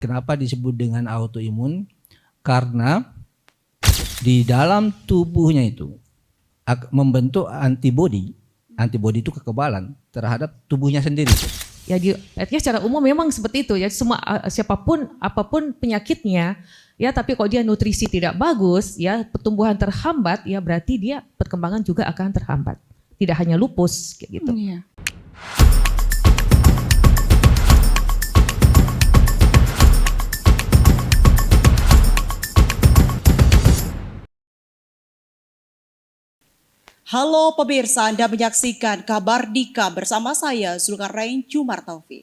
Kenapa disebut dengan autoimun? Karena di dalam tubuhnya itu membentuk antibodi. Antibodi itu kekebalan terhadap tubuhnya sendiri. Ya, artinya secara umum memang seperti itu ya, semua siapapun apapun penyakitnya ya, tapi kalau dia nutrisi tidak bagus ya, pertumbuhan terhambat ya, berarti dia perkembangan juga akan terhambat. Tidak hanya lupus kayak gitu. Iya. Halo pemirsa, Anda menyaksikan Kabar Dika bersama saya Zulkarnain Jumar Taufik.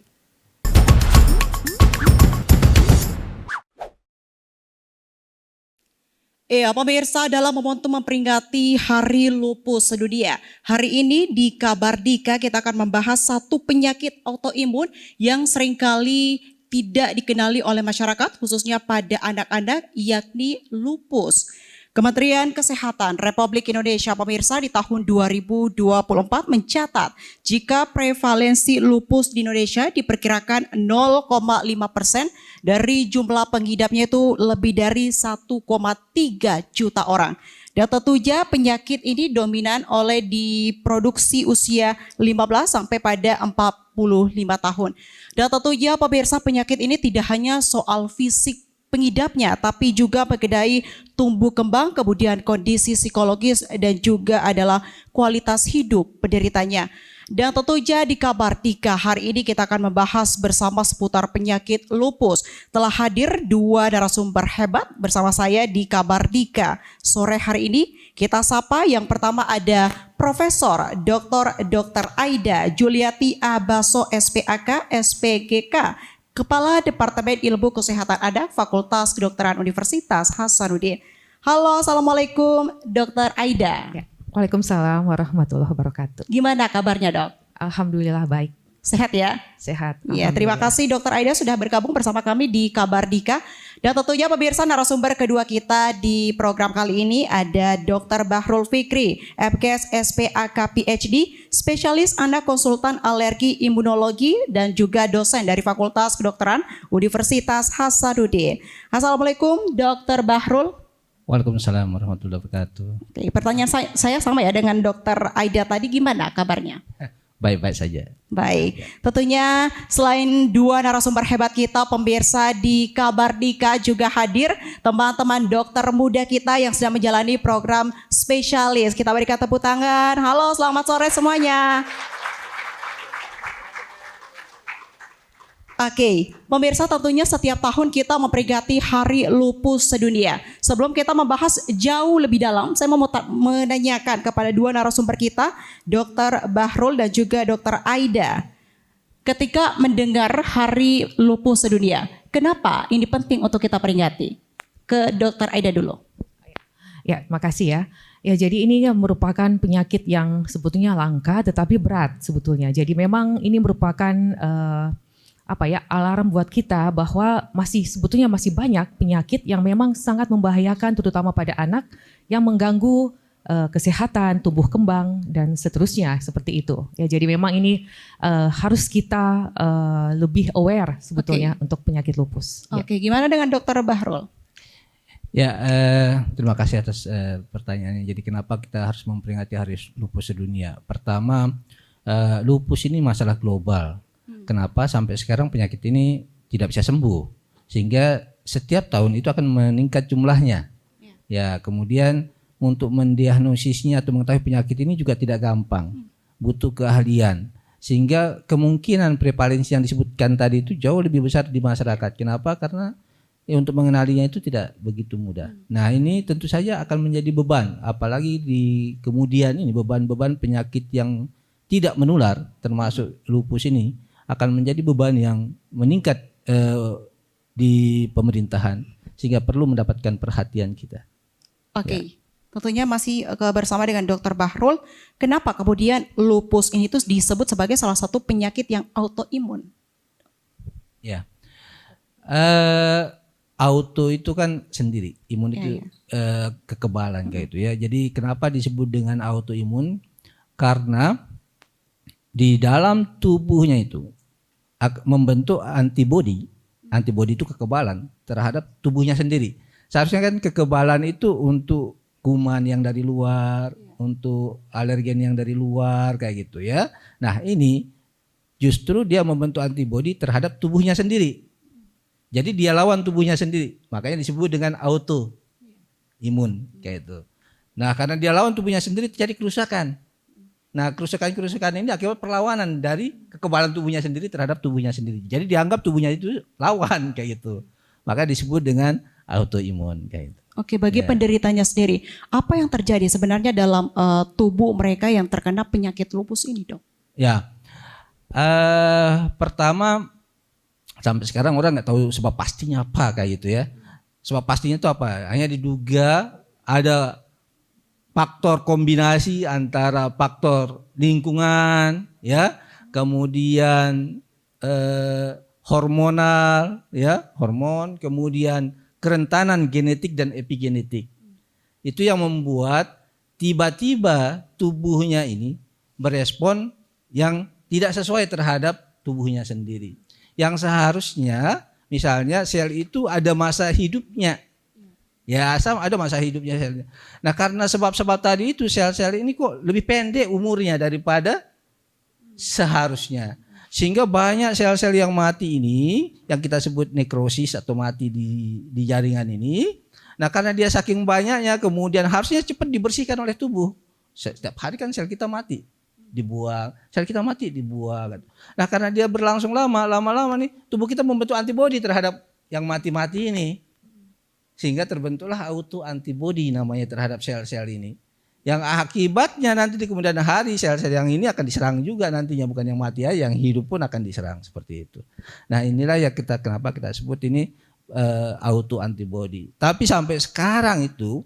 Pemirsa, dalam momentum memperingati Hari Lupus Sedunia, hari ini di Kabar Dika kita akan membahas satu penyakit autoimun yang seringkali tidak dikenali oleh masyarakat, khususnya pada anak-anak, yakni lupus. Kementerian Kesehatan Republik Indonesia, pemirsa, di tahun 2024 mencatat jika prevalensi lupus di Indonesia diperkirakan 0,5% dari jumlah pengidapnya itu lebih dari 1,3 juta orang. Dan tentunya penyakit ini dominan oleh diproduksi usia 15 sampai pada 45 tahun. Dan tentunya pemirsa, penyakit ini tidak hanya soal fisik pengidapnya, tapi juga mengenai tumbuh kembang, kemudian kondisi psikologis dan juga adalah kualitas hidup penderitanya. Dan tentunya di Kabar Dika hari ini kita akan membahas bersama seputar penyakit lupus. Telah hadir dua narasumber hebat bersama saya di Kabar Dika sore hari ini. Kita sapa yang pertama ada Profesor Dr. Aida Juliati Abaso SPAK SPGK, Kepala Departemen Ilmu Kesehatan Anak Fakultas Kedokteran Universitas Hasanuddin. Halo, assalamualaikum Dr. Aida. Ya. Waalaikumsalam warahmatullahi wabarakatuh. Gimana kabarnya, Dok? Alhamdulillah baik. Sehat ya? Sehat. Ya, terima kasih Dr. Aida sudah bergabung bersama kami di Kabar Dika. Dan tentunya pemirsa, narasumber kedua kita di program kali ini ada Dr. Bahrul Fikri, FKS SPAK PhD, spesialis anak konsultan alergi imunologi dan juga dosen dari Fakultas Kedokteran Universitas Hasanuddin. Assalamualaikum Dr. Bahrul. Waalaikumsalam warahmatullahi wabarakatuh. Oke, pertanyaan saya sama ya dengan Dr. Aida tadi, gimana kabarnya? Baik-baik saja. Baik, tentunya selain dua narasumber hebat kita, pemirsa di Kabar Dika juga hadir teman-teman dokter muda kita yang sedang menjalani program spesialis. Kita berikan tepuk tangan. Halo, selamat sore semuanya. Oke, pemirsa, tentunya setiap tahun kita memperingati Hari Lupus Sedunia. Sebelum kita membahas jauh lebih dalam, saya mau menanyakan kepada dua narasumber kita, Dr. Bahrul dan juga Dr. Aida. Ketika mendengar Hari Lupus Sedunia, kenapa ini penting untuk kita peringati? Ke Dr. Aida dulu. Ya, makasih ya. Ya, jadi ini merupakan penyakit yang sebetulnya langka tetapi berat sebetulnya. Jadi memang ini merupakan alarm buat kita bahwa sebetulnya masih banyak penyakit yang memang sangat membahayakan, terutama pada anak, yang mengganggu kesehatan, tumbuh kembang dan seterusnya seperti itu. Ya, jadi memang ini harus kita lebih aware sebetulnya untuk penyakit lupus. Oke, gimana dengan Dr. Bahrul? Ya, terima kasih atas pertanyaannya. Jadi kenapa kita harus memperingati Hari Lupus Sedunia? Pertama, lupus ini masalah global. Kenapa sampai sekarang penyakit ini tidak bisa sembuh, sehingga setiap tahun itu akan meningkat jumlahnya. Ya, kemudian untuk mendiagnosisnya atau mengetahui penyakit ini juga tidak gampang, butuh keahlian, sehingga kemungkinan prevalensi yang disebutkan tadi itu jauh lebih besar di masyarakat. Kenapa? Karena untuk mengenalinya itu tidak begitu mudah. Nah, ini tentu saja akan menjadi beban, apalagi di kemudian ini beban-beban penyakit yang tidak menular, termasuk lupus ini akan menjadi beban yang meningkat di pemerintahan, sehingga perlu mendapatkan perhatian kita. Oke. Tentunya masih bersama dengan Dr. Bahrul. Kenapa kemudian lupus ini tuh disebut sebagai salah satu penyakit yang autoimun? Ya, auto itu kan sendiri, imun itu kekebalan kayak itu ya. Jadi kenapa disebut dengan autoimun? Karena di dalam tubuhnya itu membentuk antibodi. Antibodi itu kekebalan terhadap tubuhnya sendiri. Seharusnya kan kekebalan itu untuk kuman yang dari luar, untuk alergen yang dari luar kayak gitu ya. Nah ini justru dia membentuk antibodi terhadap tubuhnya sendiri. Jadi dia lawan tubuhnya sendiri. Makanya disebut dengan autoimun kayak itu. Nah karena dia lawan tubuhnya sendiri terjadi kerusakan. Nah kerusakan-kerusakan ini akibat perlawanan dari kekebalan tubuhnya sendiri terhadap tubuhnya sendiri. Jadi dianggap tubuhnya itu lawan kayak gitu. Maka disebut dengan autoimun kayak gitu. Oke, bagi penderitanya sendiri, apa yang terjadi sebenarnya dalam tubuh mereka yang terkena penyakit lupus ini, Dok? Ya, pertama sampai sekarang orang nggak tahu sebab pastinya apa kayak gitu ya. Sebab pastinya itu apa? Hanya diduga ada faktor kombinasi antara faktor lingkungan, ya, kemudian hormonal, ya, hormon, kemudian kerentanan genetik dan epigenetik. Itu yang membuat tiba-tiba tubuhnya ini berespon yang tidak sesuai terhadap tubuhnya sendiri. Yang seharusnya misalnya sel itu ada masa hidupnya. Ya, sama ada masa hidupnya selnya. Nah, karena sebab-sebab tadi itu sel-sel ini kok lebih pendek umurnya daripada seharusnya. Sehingga banyak sel-sel yang mati ini yang kita sebut nekrosis atau mati di jaringan ini. Nah, karena dia saking banyaknya kemudian harusnya cepat dibersihkan oleh tubuh. Setiap hari kan sel kita mati, dibuang. Sel kita mati dibuang. Nah, karena dia berlangsung lama-lama nih tubuh kita membentuk antibodi terhadap yang mati-mati ini. Sehingga terbentuklah autoantibodi namanya terhadap sel-sel ini. Yang akibatnya nanti di kemudian hari sel-sel yang ini akan diserang juga nantinya, bukan yang mati aja, yang hidup pun akan diserang seperti itu. Nah inilah ya kenapa kita sebut ini autoantibodi. Tapi sampai sekarang itu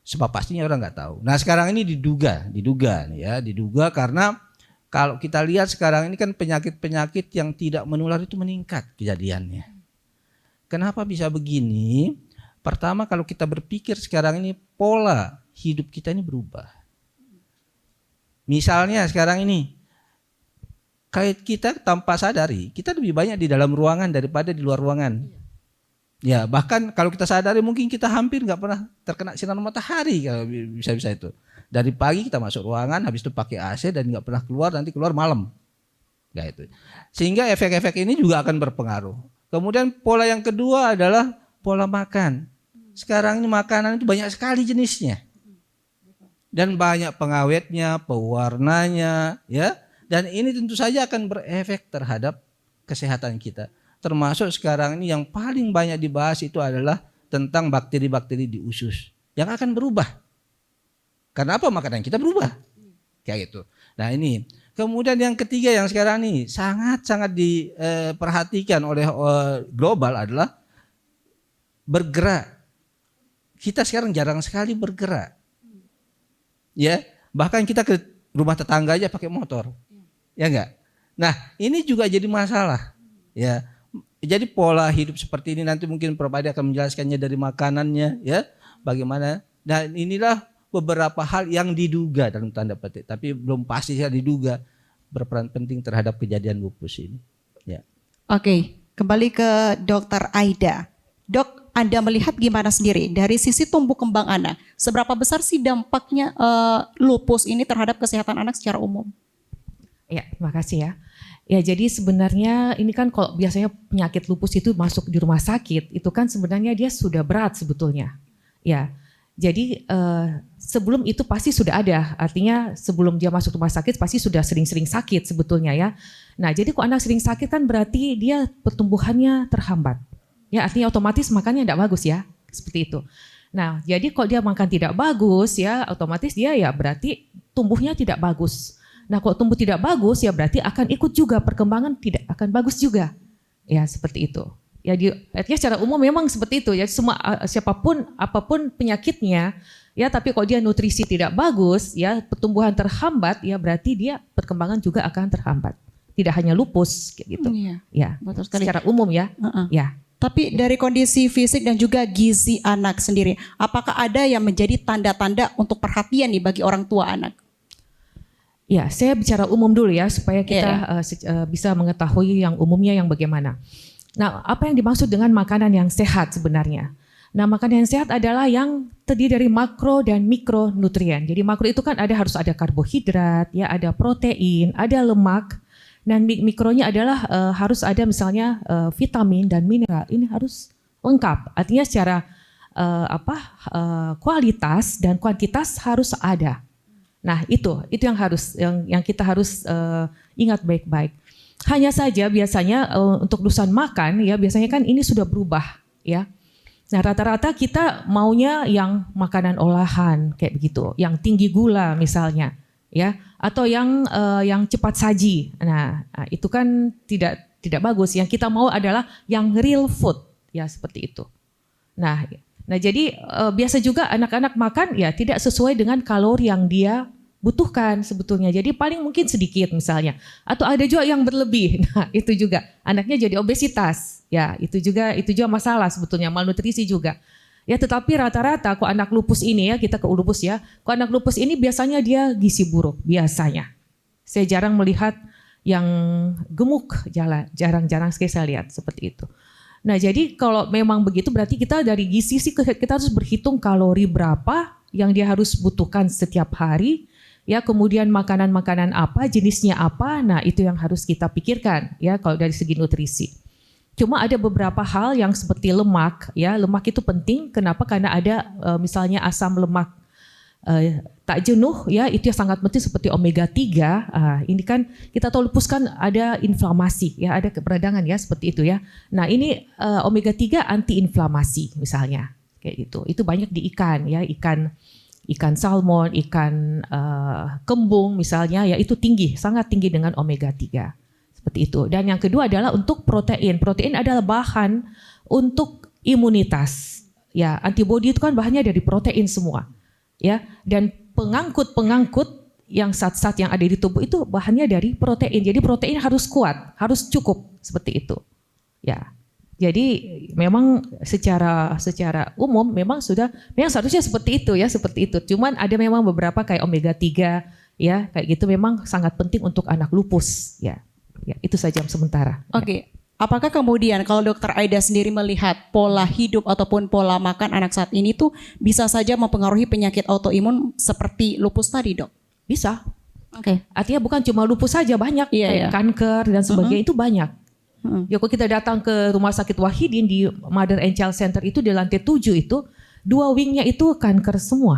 sebab pastinya orang nggak tahu. Nah sekarang ini diduga karena kalau kita lihat sekarang ini kan penyakit-penyakit yang tidak menular itu meningkat kejadiannya. Kenapa bisa begini? Pertama kalau kita berpikir sekarang ini pola hidup kita ini berubah. Misalnya sekarang ini kayak kita tanpa sadari kita lebih banyak di dalam ruangan daripada di luar ruangan. Ya bahkan kalau kita sadari mungkin kita hampir nggak pernah terkena sinar matahari kalau bisa itu. Dari pagi kita masuk ruangan habis itu pakai AC dan nggak pernah keluar, nanti keluar malam. Nah, itu. Sehingga efek-efek ini juga akan berpengaruh. Kemudian pola yang kedua adalah pola makan. Sekarang ini makanan itu banyak sekali jenisnya. Dan banyak pengawetnya, pewarnanya, ya. Dan ini tentu saja akan berefek terhadap kesehatan kita. Termasuk sekarang ini yang paling banyak dibahas itu adalah tentang bakteri-bakteri di usus yang akan berubah. Karena apa? Makanan kita berubah. Kayak gitu. Nah, ini. Kemudian yang ketiga yang sekarang ini sangat-sangat diperhatikan oleh global adalah bergerak. Kita sekarang jarang sekali bergerak. Ya, bahkan kita ke rumah tetangga aja pakai motor. Ya enggak? Nah, ini juga jadi masalah. Ya. Jadi pola hidup seperti ini nanti mungkin Prof Adi akan menjelaskannya dari makanannya, ya. Bagaimana? Dan inilah beberapa hal yang diduga dalam tanda petik, tapi belum pasti saya diduga berperan penting terhadap kejadian lupus ini. Ya. Oke, kembali ke Dr. Aida. Dok, Anda melihat gimana sendiri dari sisi tumbuh kembang anak? Seberapa besar sih dampaknya lupus ini terhadap kesehatan anak secara umum? Ya, terima kasih ya. Ya, jadi sebenarnya ini kan kalau biasanya penyakit lupus itu masuk di rumah sakit, itu kan sebenarnya dia sudah berat sebetulnya. Ya, jadi sebelum itu pasti sudah ada, artinya sebelum dia masuk rumah sakit pasti sudah sering-sering sakit sebetulnya ya. Nah, jadi kalau anak sering sakit kan berarti dia pertumbuhannya terhambat. Ya, artinya otomatis makannya tidak bagus ya, seperti itu. Nah, jadi kalau dia makan tidak bagus ya, otomatis dia ya berarti tumbuhnya tidak bagus. Nah, kalau tumbuh tidak bagus ya berarti akan ikut juga perkembangan tidak akan bagus juga. Ya, seperti itu. Ya, artinya secara umum memang seperti itu ya, semua siapapun apapun penyakitnya ya, tapi kalau dia nutrisi tidak bagus ya, pertumbuhan terhambat ya berarti dia perkembangan juga akan terhambat. Tidak hanya lupus kayak gitu. Iya, ya, betul sekali. Secara umum ya. Ya. Tapi dari kondisi fisik dan juga gizi anak sendiri, apakah ada yang menjadi tanda-tanda untuk perhatian nih bagi orang tua anak? Ya, saya bicara umum dulu ya supaya kita bisa mengetahui yang umumnya yang bagaimana. Nah, apa yang dimaksud dengan makanan yang sehat sebenarnya? Nah, makanan yang sehat adalah yang terdiri dari makro dan mikronutrien. Jadi makro itu kan harus ada karbohidrat, ya, ada protein, ada lemak. Dan mikronya adalah harus ada misalnya vitamin dan mineral. Ini harus lengkap. Artinya secara kualitas dan kuantitas harus ada. Nah, itu yang kita harus ingat baik-baik. Hanya saja biasanya untuk urusan makan ya biasanya kan ini sudah berubah ya. Nah, rata-rata kita maunya yang makanan olahan kayak begitu, yang tinggi gula misalnya ya, atau yang cepat saji. Nah, itu kan tidak bagus. Yang kita mau adalah yang real food ya, seperti itu. Nah, jadi biasa juga anak-anak makan ya tidak sesuai dengan kalori yang dia butuhkan sebetulnya. Jadi paling mungkin sedikit misalnya. Atau ada juga yang berlebih. Nah, itu juga anaknya jadi obesitas. Ya, itu juga masalah sebetulnya, malnutrisi juga. Ya, tetapi rata-rata kok anak lupus ini ya, kita ke lupus ya. Kok anak lupus ini biasanya dia gizi buruk biasanya. Saya jarang melihat yang gemuk, jarang-jarang sekali saya lihat seperti itu. Nah, jadi kalau memang begitu berarti kita dari gizi sih kita harus berhitung kalori berapa yang dia harus butuhkan setiap hari. Ya, kemudian makanan-makanan apa, jenisnya apa, nah itu yang harus kita pikirkan ya kalau dari segi nutrisi. Cuma ada beberapa hal yang seperti lemak, ya lemak itu penting. Kenapa? Karena ada misalnya asam lemak tak jenuh, ya itu yang sangat penting seperti omega 3. Ini kan kita tahu lupus kan ada inflamasi, ya ada peradangan ya seperti itu ya. Nah ini omega 3 anti-inflamasi misalnya, kayak gitu. Itu banyak di ikan, ya ikan salmon, ikan kembung misalnya, ya itu tinggi, sangat tinggi dengan omega 3. Seperti itu. Dan yang kedua adalah untuk protein. Protein adalah bahan untuk imunitas. Ya, antibodi itu kan bahannya dari protein semua. Ya, dan pengangkut yang zat-zat yang ada di tubuh itu bahannya dari protein. Jadi protein harus kuat, harus cukup seperti itu. Ya. Jadi memang secara umum memang seharusnya seperti itu ya, seperti itu. Cuman ada memang beberapa kayak omega 3 ya, kayak gitu memang sangat penting untuk anak lupus ya. Ya, itu saja sementara. Oke. Apakah kemudian kalau Dokter Aida sendiri melihat pola hidup ataupun pola makan anak saat ini tuh bisa saja mempengaruhi penyakit autoimun seperti lupus tadi, Dok? Bisa. Oke. Artinya bukan cuma lupus saja, banyak kayak kanker dan sebagainya itu banyak. Ya, kalau kita datang ke Rumah Sakit Wahidin di Mother and Child Center itu di lantai 7 itu 2 wingnya itu kanker semua.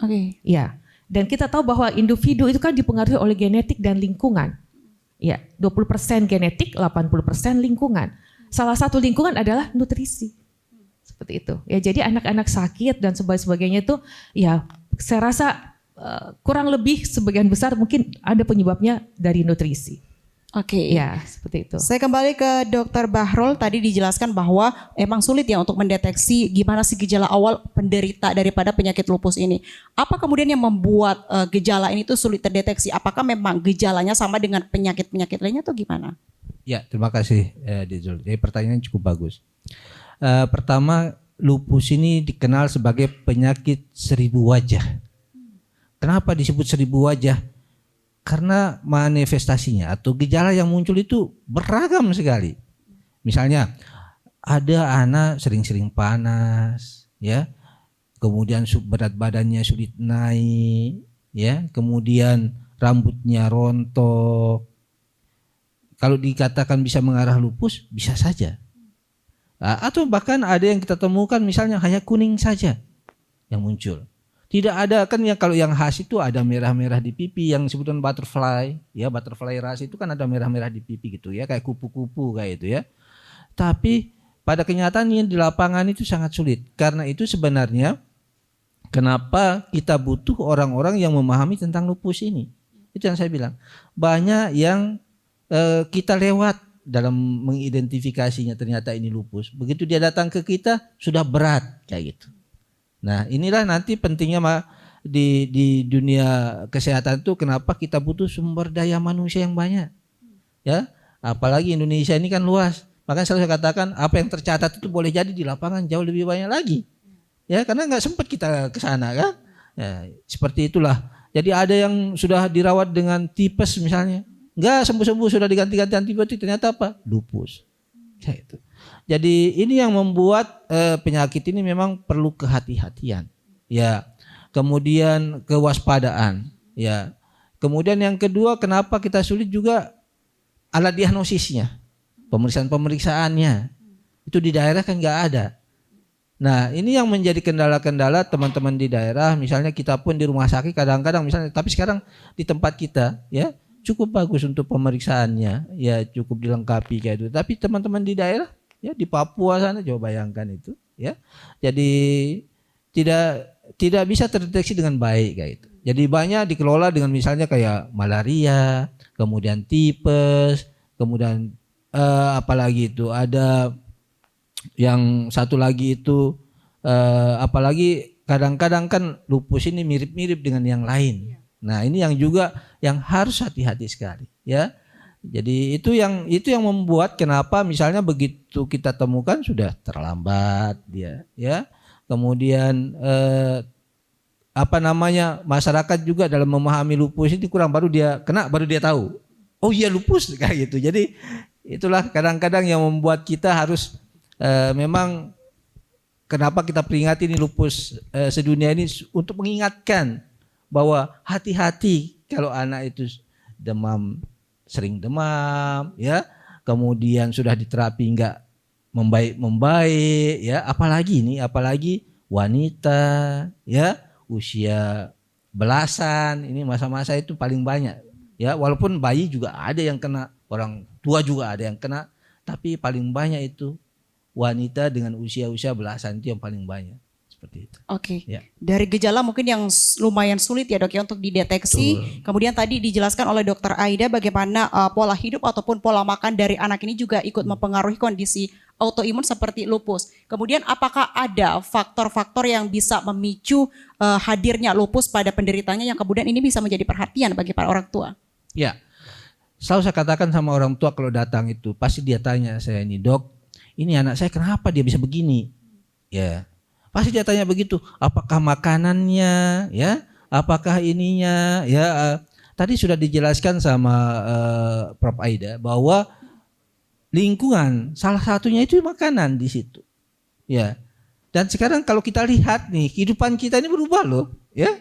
Oke. Ya. Dan kita tahu bahwa individu itu kan dipengaruhi oleh genetik dan lingkungan. Ya, 20% genetik, 80% lingkungan. Salah satu lingkungan adalah nutrisi. Seperti itu. Ya, jadi anak-anak sakit dan sebagainya itu ya saya rasa kurang lebih sebagian besar mungkin ada penyebabnya dari nutrisi. Oke. Ya, seperti itu. Saya kembali ke Dokter Bahrul, tadi dijelaskan bahwa emang sulit ya untuk mendeteksi gimana sih gejala awal penderita daripada penyakit lupus ini. Apa kemudian yang membuat gejala ini tuh sulit terdeteksi? Apakah memang gejalanya sama dengan penyakit-penyakit lainnya atau gimana? Ya, terima kasih Dizul. Jadi pertanyaan cukup bagus. Pertama, lupus ini dikenal sebagai penyakit 1000 wajah. Kenapa disebut 1000 wajah? Karena manifestasinya atau gejala yang muncul itu beragam sekali. Misalnya ada anak sering-sering panas, ya, kemudian berat badannya sulit naik, ya, kemudian rambutnya rontok. Kalau dikatakan bisa mengarah lupus, bisa saja. Atau bahkan ada yang kita temukan misalnya hanya kuning saja yang muncul. Tidak ada kan ya, kalau yang khas itu ada merah-merah di pipi yang sebutan butterfly, ya butterfly rash itu kan ada merah-merah di pipi gitu ya, kayak kupu-kupu kayak itu ya. Tapi pada kenyataannya di lapangan itu sangat sulit. Karena itu sebenarnya kenapa kita butuh orang-orang yang memahami tentang lupus ini. Itu yang saya bilang. Banyak yang kita lewat dalam mengidentifikasinya, ternyata ini lupus. Begitu dia datang ke kita sudah berat kayak gitu. Nah, inilah nanti pentingnya di dunia kesehatan itu kenapa kita butuh sumber daya manusia yang banyak. Ya, apalagi Indonesia ini kan luas. Makanya selalu saya katakan apa yang tercatat itu boleh jadi di lapangan jauh lebih banyak lagi. Ya, karena nggak sempat kita ke sana kan. Ya, seperti itulah. Jadi ada yang sudah dirawat dengan tipes misalnya. Nggak sembuh-sembuh, sudah diganti-ganti antibiotik, ternyata apa? Lupus. Kayak itu. Jadi ini yang membuat penyakit ini memang perlu kehati-hatian. Ya. Kemudian kewaspadaan. Ya. Kemudian yang kedua, kenapa kita sulit juga alat diagnosisnya, pemeriksaannya. Itu di daerah kan nggak ada. Nah, ini yang menjadi kendala-kendala teman-teman di daerah. Misalnya kita pun di rumah sakit kadang-kadang misalnya, tapi sekarang di tempat kita ya cukup bagus untuk pemeriksaannya, ya cukup dilengkapi kayak itu. Tapi teman-teman di daerah ya di Papua sana coba bayangkan itu ya. Jadi tidak bisa terdeteksi dengan baik kayak itu. Jadi banyak dikelola dengan misalnya kayak malaria, kemudian tipes, kemudian apalagi itu ada yang satu lagi itu apalagi kadang-kadang kan lupus ini mirip-mirip dengan yang lain. Nah, ini yang juga yang harus hati-hati sekali ya. Jadi itu yang membuat kenapa misalnya begitu kita temukan sudah terlambat dia ya. Kemudian masyarakat juga dalam memahami lupus ini kurang, baru dia kena baru dia tahu. Oh iya lupus kayak gitu. Jadi itulah kadang-kadang yang membuat kita harus memang kenapa kita peringati ini lupus sedunia ini untuk mengingatkan bahwa hati-hati kalau anak itu sering demam ya, kemudian sudah diterapi enggak membaik ya, apalagi wanita ya usia belasan, ini masa-masa itu paling banyak ya, walaupun bayi juga ada yang kena, orang tua juga ada yang kena, tapi paling banyak itu wanita dengan usia belasan itu yang paling banyak. Seperti itu. Oke. Ya. Dari gejala mungkin yang lumayan sulit ya dok ya untuk dideteksi. Betul. Kemudian tadi dijelaskan oleh dokter Aida bagaimana pola hidup ataupun pola makan dari anak ini juga ikut mempengaruhi kondisi autoimun seperti lupus. Kemudian apakah ada faktor-faktor yang bisa memicu hadirnya lupus pada penderitanya yang kemudian ini bisa menjadi perhatian bagi para orang tua? Ya. Selalu saya katakan sama orang tua kalau datang itu pasti dia tanya saya ini, dok, ini anak saya kenapa dia bisa begini? Ya. Pasti dia tanya begitu, apakah makanannya, ya, apakah ininya, ya. Tadi sudah dijelaskan sama Prof Aida bahwa lingkungan salah satunya itu makanan di situ, ya. Dan sekarang kalau kita lihat nih, kehidupan kita ini berubah loh, ya.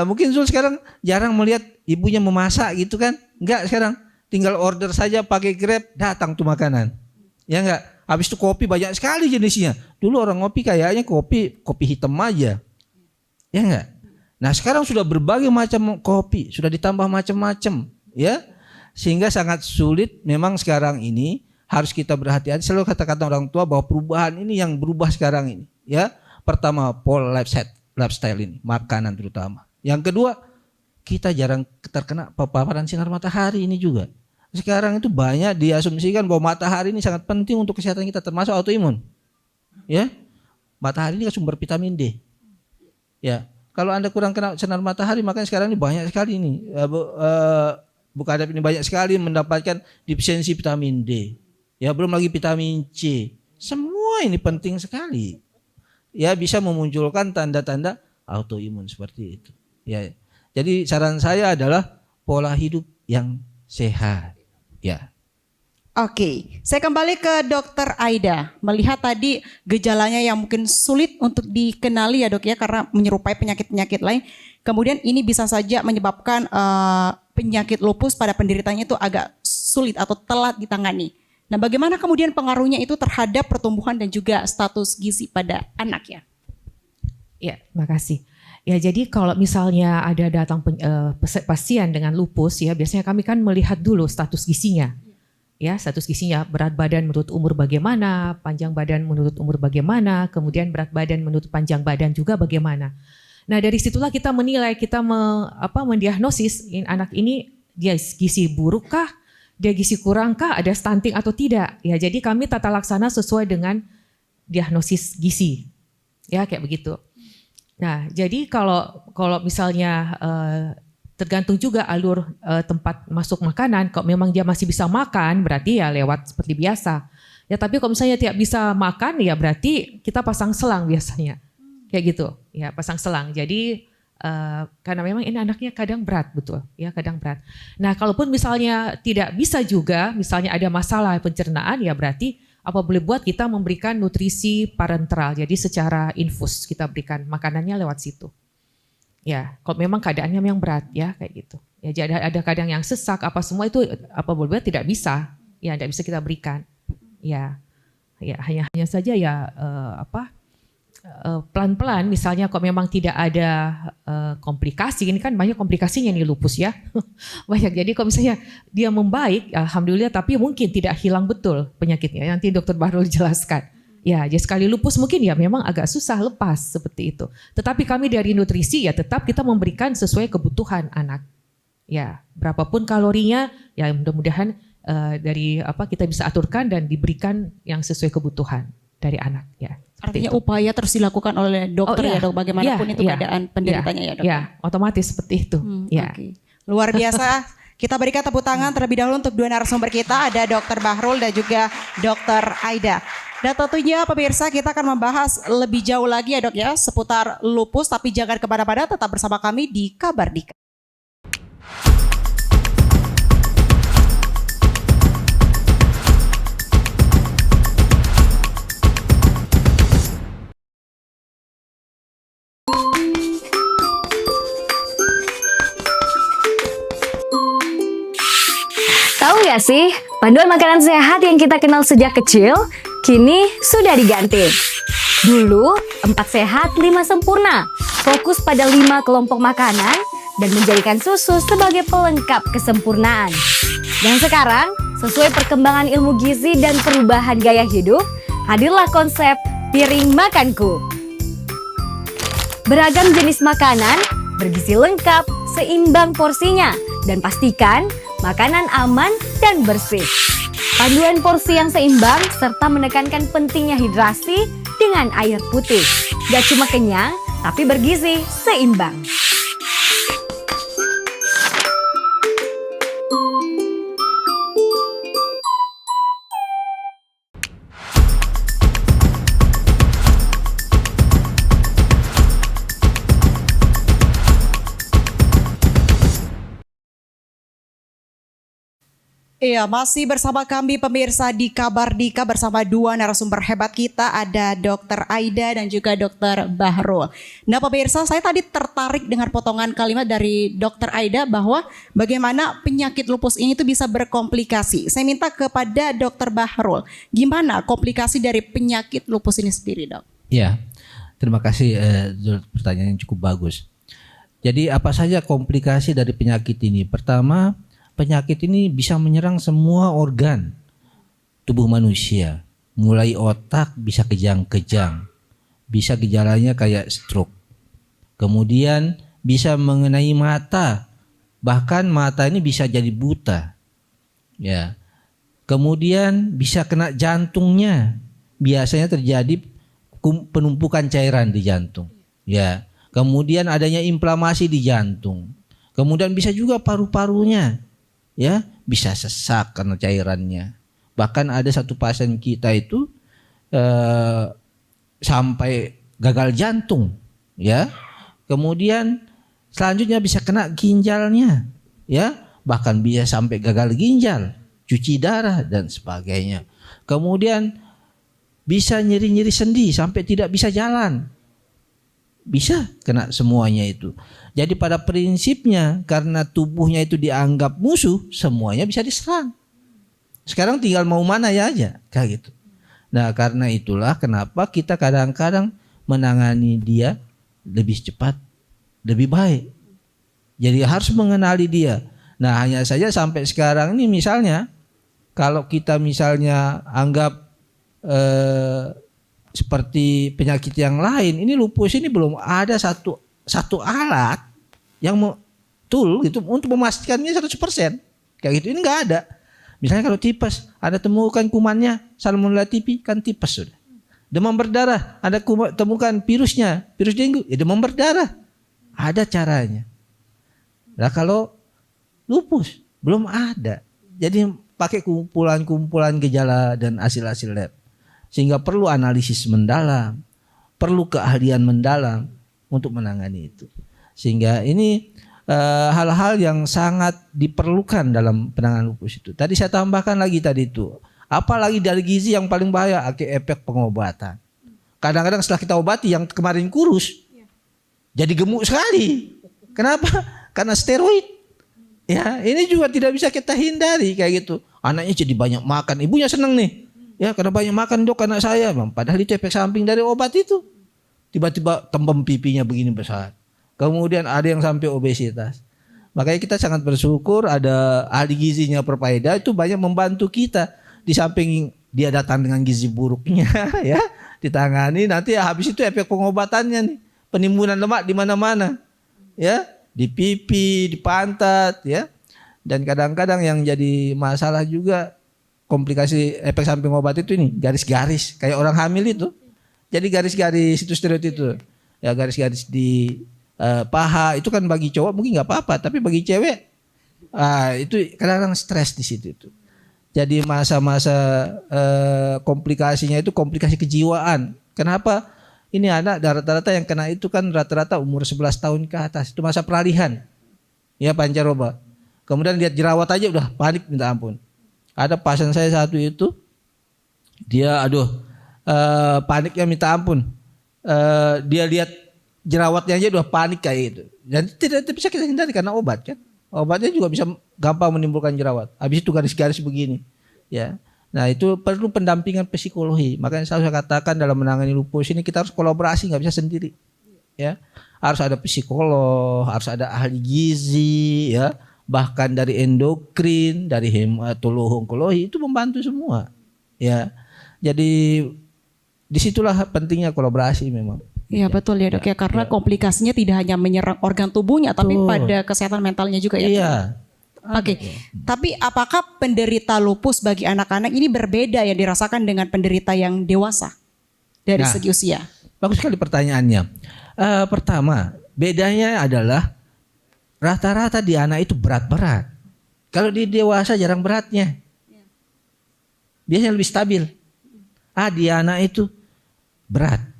Mungkin Zul sekarang jarang melihat ibunya memasak gitu kan, enggak, sekarang tinggal order saja pakai Grab, datang tuh makanan, ya enggak. Habis itu kopi banyak sekali jenisnya. Dulu orang ngopi kayaknya kopi hitam aja. Ya enggak? Nah, sekarang sudah berbagai macam kopi, sudah ditambah macam-macam, ya. Sehingga sangat sulit memang sekarang ini harus kita berhati-hati. Selalu kata-kata orang tua bahwa perubahan ini yang berubah sekarang ini, ya. Pertama, pola lifestyle ini, makanan terutama. Yang kedua, kita jarang terkena paparan sinar matahari ini juga. Sekarang itu banyak diasumsikan bahwa matahari ini sangat penting untuk kesehatan kita, termasuk autoimun. Ya. Matahari ini kan sumber vitamin D. Ya. Kalau Anda kurang kena sinar matahari, makanya sekarang ini banyak sekali ini bukan ada ini banyak sekali mendapatkan defisiensi vitamin D. Ya, belum lagi vitamin C. Semua ini penting sekali. Ya, bisa memunculkan tanda-tanda autoimun seperti itu. Ya. Jadi saran saya adalah pola hidup yang sehat. Ya. Oke, saya kembali ke dokter Aida. Melihat tadi gejalanya yang mungkin sulit untuk dikenali ya dok ya, karena menyerupai penyakit-penyakit lain. Kemudian ini bisa saja menyebabkan penyakit lupus pada penderitanya itu agak sulit atau telat ditangani. Nah, bagaimana kemudian pengaruhnya itu terhadap pertumbuhan dan juga status gizi pada anak ya? Ya, makasih. Ya, jadi kalau misalnya ada datang pasien dengan lupus ya, biasanya kami kan melihat dulu status gizinya. Ya, status gizinya, berat badan menurut umur bagaimana, panjang badan menurut umur bagaimana, kemudian berat badan menurut panjang badan juga bagaimana. Nah, dari situlah kita menilai, kita mendiagnosis anak ini dia gizi buruk kah, dia gizi kurang kah, ada stunting atau tidak. Ya, jadi kami tata laksana sesuai dengan diagnosis gizi. Ya, kayak begitu. Nah, jadi kalau misalnya tergantung juga alur tempat masuk makanan. Kalau memang dia masih bisa makan, berarti ya lewat seperti biasa. Ya, tapi kalau misalnya tidak bisa makan, ya berarti kita pasang selang biasanya, kayak gitu. Ya, pasang selang. Jadi karena memang ini anaknya kadang berat, betul ya, kadang berat. Nah, kalaupun misalnya tidak bisa juga, misalnya ada masalah pencernaan, ya berarti apa boleh buat kita memberikan nutrisi parenteral, jadi secara infus kita berikan makanannya lewat situ. Ya, kalau memang keadaannya memang berat ya kayak gitu. Ya, jadi ada kadang yang sesak apa semua itu apa boleh buat tidak bisa, ya tidak bisa kita berikan. Ya, ya hanya saja ya pelan-pelan, misalnya kok memang tidak ada komplikasi, ini kan banyak komplikasinya nih lupus ya, banyak. Jadi kalau misalnya dia membaik, alhamdulillah, tapi mungkin tidak hilang betul penyakitnya. Nanti Dokter Bahrul jelaskan. Ya, jadi sekali lupus mungkin ya memang agak susah lepas seperti itu. Tetapi kami dari nutrisi ya tetap kita memberikan sesuai kebutuhan anak. Ya, berapapun kalorinya, ya mudah-mudahan dari kita bisa aturkan dan diberikan yang sesuai kebutuhan dari anak ya. Artinya upaya terus dilakukan oleh dokter ya dok, bagaimanapun itu keadaan penderitanya ya dok. Ya, otomatis seperti itu. Ya. Okay. Luar biasa. Kita berikan tepuk tangan terlebih dahulu untuk dua narasumber kita, ada Dokter Bahrul dan juga Dokter Aida. Dan tentunya pemirsa kita akan membahas lebih jauh lagi ya dok ya seputar lupus, tapi jangan kemana-mana, tetap bersama kami di Kabar Dika. Tahu nggak sih, panduan makanan sehat yang kita kenal sejak kecil, kini sudah diganti. Dulu, 4 sehat, 5 sempurna, fokus pada 5 kelompok makanan, dan menjadikan susu sebagai pelengkap kesempurnaan. Dan sekarang, sesuai perkembangan ilmu gizi dan perubahan gaya hidup, hadirlah konsep piring makanku. Beragam jenis makanan, bergizi lengkap, seimbang porsinya, dan pastikan makanan aman dan bersih. Panduan porsi yang seimbang serta menekankan pentingnya hidrasi dengan air putih. Gak cuma kenyang, tapi bergizi seimbang. Iya, masih bersama kami pemirsa di Kabar Dika bersama dua narasumber hebat kita, ada Dokter Aida dan juga Dokter Bahrul. Nah pemirsa, saya tadi tertarik dengan potongan kalimat dari Dokter Aida bahwa bagaimana penyakit lupus ini tuh bisa berkomplikasi. Saya minta kepada Dokter Bahrul, gimana komplikasi dari penyakit lupus ini sendiri dok? Ya, terima kasih, pertanyaan yang cukup bagus. Jadi apa saja komplikasi dari penyakit ini? Pertama, penyakit ini bisa menyerang semua organ tubuh manusia, mulai otak bisa kejang-kejang, bisa gejalanya kayak stroke. Kemudian bisa mengenai mata, bahkan mata ini bisa jadi buta. Ya. Kemudian bisa kena jantungnya, biasanya terjadi penumpukan cairan di jantung. Ya. Kemudian adanya inflamasi di jantung. Kemudian bisa juga paru-parunya. Ya, bisa sesak karena cairannya. Bahkan ada satu pasien kita itu sampai gagal jantung, ya. Kemudian selanjutnya bisa kena ginjalnya, ya. Bahkan bisa sampai gagal ginjal, cuci darah dan sebagainya. Kemudian bisa nyeri-nyeri sendi sampai tidak bisa jalan. Bisa kena semuanya itu. Jadi pada prinsipnya karena tubuhnya itu dianggap musuh, semuanya bisa diserang. Sekarang tinggal mau mana ya aja, kayak gitu. Nah karena itulah kenapa kita kadang-kadang menangani dia lebih cepat, lebih baik. Jadi harus mengenali dia. Nah hanya saja sampai sekarang ini misalnya, kalau kita misalnya anggap seperti penyakit yang lain, ini lupus ini belum ada satu alat yang tool gitu untuk memastikannya 100%. Kayak gitu ini enggak ada. Misalnya kalau tipes, ada temukan kumannya Salmonella typhi, kan tipes sudah. Demam berdarah, ada temukan virusnya, virus dengue, ya demam berdarah. Ada caranya. Nah kalau lupus belum ada. Jadi pakai kumpulan-kumpulan gejala dan hasil-hasil lab. Sehingga perlu analisis mendalam, perlu keahlian mendalam untuk menangani itu. Sehingga ini hal-hal yang sangat diperlukan dalam penanganan lupus itu. Tadi saya tambahkan lagi tadi itu. Apalagi dari gizi yang paling bahaya, efek pengobatan. Kadang-kadang setelah kita obati yang kemarin kurus, jadi gemuk sekali. Kenapa? Karena steroid. Ya, ini juga tidak bisa kita hindari kayak gitu. Anaknya jadi banyak makan, ibunya seneng nih. Ya, karena banyak makan dok anak saya. Padahal itu efek samping dari obat itu. Tiba-tiba tembem pipinya begini besar. Kemudian ada yang sampai obesitas. Makanya kita sangat bersyukur ada ahli gizinya Perpaida itu banyak membantu kita. Di samping dia datang dengan gizi buruknya ya, ditangani, nanti habis itu efek pengobatannya nih. Penimbunan lemak di mana-mana. Ya, di pipi, di pantat ya. Dan kadang-kadang yang jadi masalah juga komplikasi efek samping obat itu ini garis-garis kayak orang hamil itu. Jadi garis-garis itu steroid itu. Ya, garis-garis di paha itu kan bagi cowok mungkin nggak apa-apa, tapi bagi cewek itu kadang-kadang stres di situ itu. Jadi masa-masa komplikasinya itu komplikasi kejiwaan. Kenapa? Ini anak rata-rata yang kena itu kan rata-rata umur 11 tahun ke atas. Itu masa peralihan. Ya, pancaroba. Kemudian lihat jerawat aja udah panik minta ampun. Ada pasien saya satu itu dia paniknya minta ampun. Dia lihat jerawatnya aja udah panik kayak gitu. Dan tidak bisa kita hindari karena obat kan. Obatnya juga bisa gampang menimbulkan jerawat. Habis itu garis-garis begini. Ya. Nah, itu perlu pendampingan psikologi. Makanya saya katakan dalam menangani lupus ini kita harus kolaborasi, nggak bisa sendiri. Ya. Harus ada psikolog, harus ada ahli gizi, ya. Bahkan dari endokrin, dari hematologi, itu membantu semua. Ya. Jadi disitulah pentingnya kolaborasi memang. Iya betul ya dok ya, karena komplikasinya tidak hanya menyerang organ tubuhnya tapi pada kesehatan mentalnya juga ya. Iya. Oke. Tapi apakah penderita lupus bagi anak-anak ini berbeda yang dirasakan dengan penderita yang dewasa dari segi usia? Bagus sekali pertanyaannya. Pertama, bedanya adalah rata-rata di anak itu berat-berat. Kalau di dewasa jarang beratnya. Biasanya lebih stabil. Di anak itu berat.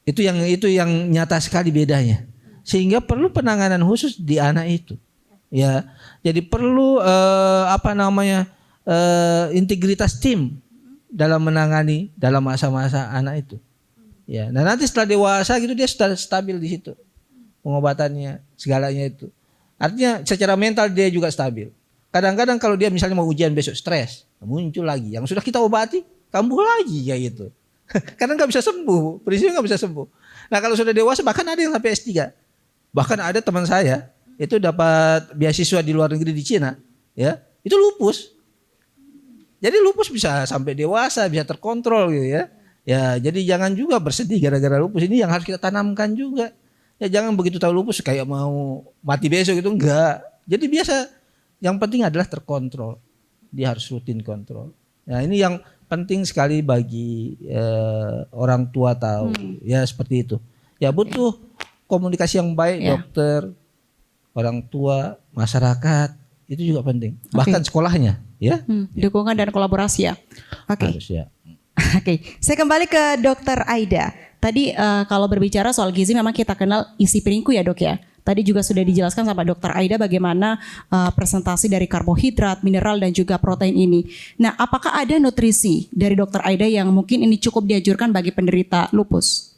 Itu yang nyata sekali bedanya. Sehingga perlu penanganan khusus di anak itu. Ya. Jadi perlu integritas tim dalam menangani dalam masa-masa anak itu. Ya. Nah, nanti setelah dewasa gitu dia sudah stabil di situ. Pengobatannya, segalanya itu. Artinya secara mental dia juga stabil. Kadang-kadang kalau dia misalnya mau ujian besok stres, muncul lagi. Yang sudah kita obati, kambuh lagi kayak gitu. Karena nggak bisa sembuh, prinsipnya nggak bisa sembuh. Nah, kalau sudah dewasa bahkan ada yang sampai S3. Bahkan ada teman saya itu dapat beasiswa di luar negeri di Cina, ya itu lupus. Jadi lupus bisa sampai dewasa, bisa terkontrol gitu ya. Ya, jadi jangan juga bersedih gara-gara lupus, ini yang harus kita tanamkan juga. Ya jangan begitu tahu lupus kayak mau mati besok itu enggak. Jadi biasa, yang penting adalah terkontrol. Dia harus rutin kontrol. Nah, ini yang penting sekali bagi orang tua tahu ya seperti itu. Ya butuh komunikasi yang baik dokter, orang tua, masyarakat itu juga penting. Bahkan sekolahnya ya. Dukungan dan kolaborasi ya. Oke. Harus ya. Oke. Saya kembali ke Dokter Aida. Tadi kalau berbicara soal gizi memang kita kenal isi piringku ya dok ya. Tadi juga sudah dijelaskan sama Dokter Aida bagaimana presentasi dari karbohidrat, mineral dan juga protein ini. Nah, apakah ada nutrisi dari Dokter Aida yang mungkin ini cukup dianjurkan bagi penderita lupus?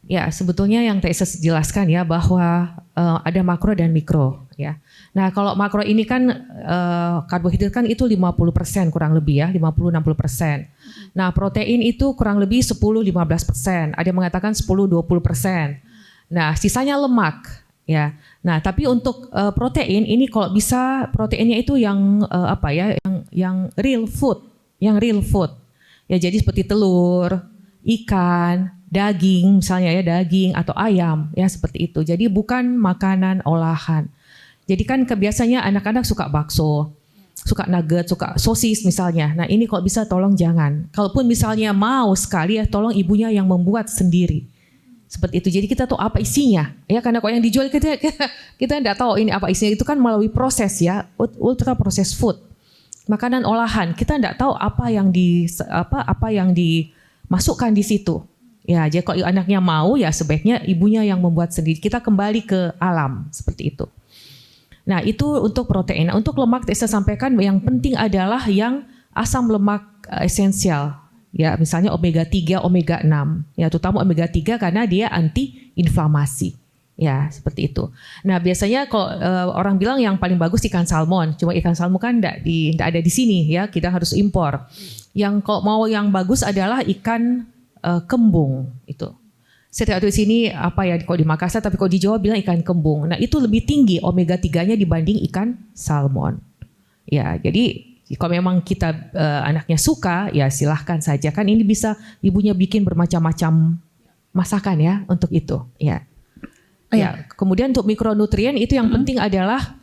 Ya, sebetulnya yang tadi saya jelaskan ya bahwa ada makro dan mikro ya. Nah, kalau makro ini kan karbohidrat kan itu 50% kurang lebih ya, 50-60%. Nah, protein itu kurang lebih 10-15%. Ada yang mengatakan 10-20%. Nah, sisanya lemak ya. Nah, tapi untuk protein ini kalau bisa proteinnya itu yang yang real food, Ya, jadi seperti telur, ikan, daging misalnya ya, daging atau ayam ya seperti itu. Jadi bukan makanan olahan. Jadi kan kebiasaannya anak-anak suka bakso, suka nugget, suka sosis misalnya. Nah, ini kalau bisa tolong jangan. Kalaupun misalnya mau sekali ya tolong ibunya yang membuat sendiri. Seperti itu. Jadi kita tahu apa isinya. Ya, karena kalau yang dijual kita enggak tahu ini apa isinya. Itu kan melalui proses ya, ultra processed food. Makanan olahan, kita enggak tahu apa yang dimasukkan di situ. Ya, jadi kalau anaknya mau ya sebaiknya ibunya yang membuat sendiri. Kita kembali ke alam seperti itu. Nah, itu untuk protein. Nah, untuk lemak saya sampaikan yang penting adalah yang asam lemak esensial. Ya, misalnya omega 3, omega 6. Ya, terutama omega 3 karena dia anti inflamasi. Ya, seperti itu. Nah, biasanya kalau orang bilang yang paling bagus ikan salmon. Cuma ikan salmon kan enggak ada di sini ya, kita harus impor. Yang kalau mau yang bagus adalah ikan kembung itu. Saya tidak tahu di sini apa ya kalau di Makassar, tapi kalau di Jawa bilang ikan kembung. Nah, itu lebih tinggi omega 3-nya dibanding ikan salmon. Ya, jadi kalau memang kita anaknya suka, ya silahkan saja. Kan ini bisa ibunya bikin bermacam-macam masakan ya untuk itu. Ya. Ya, kemudian untuk mikronutrien itu yang penting adalah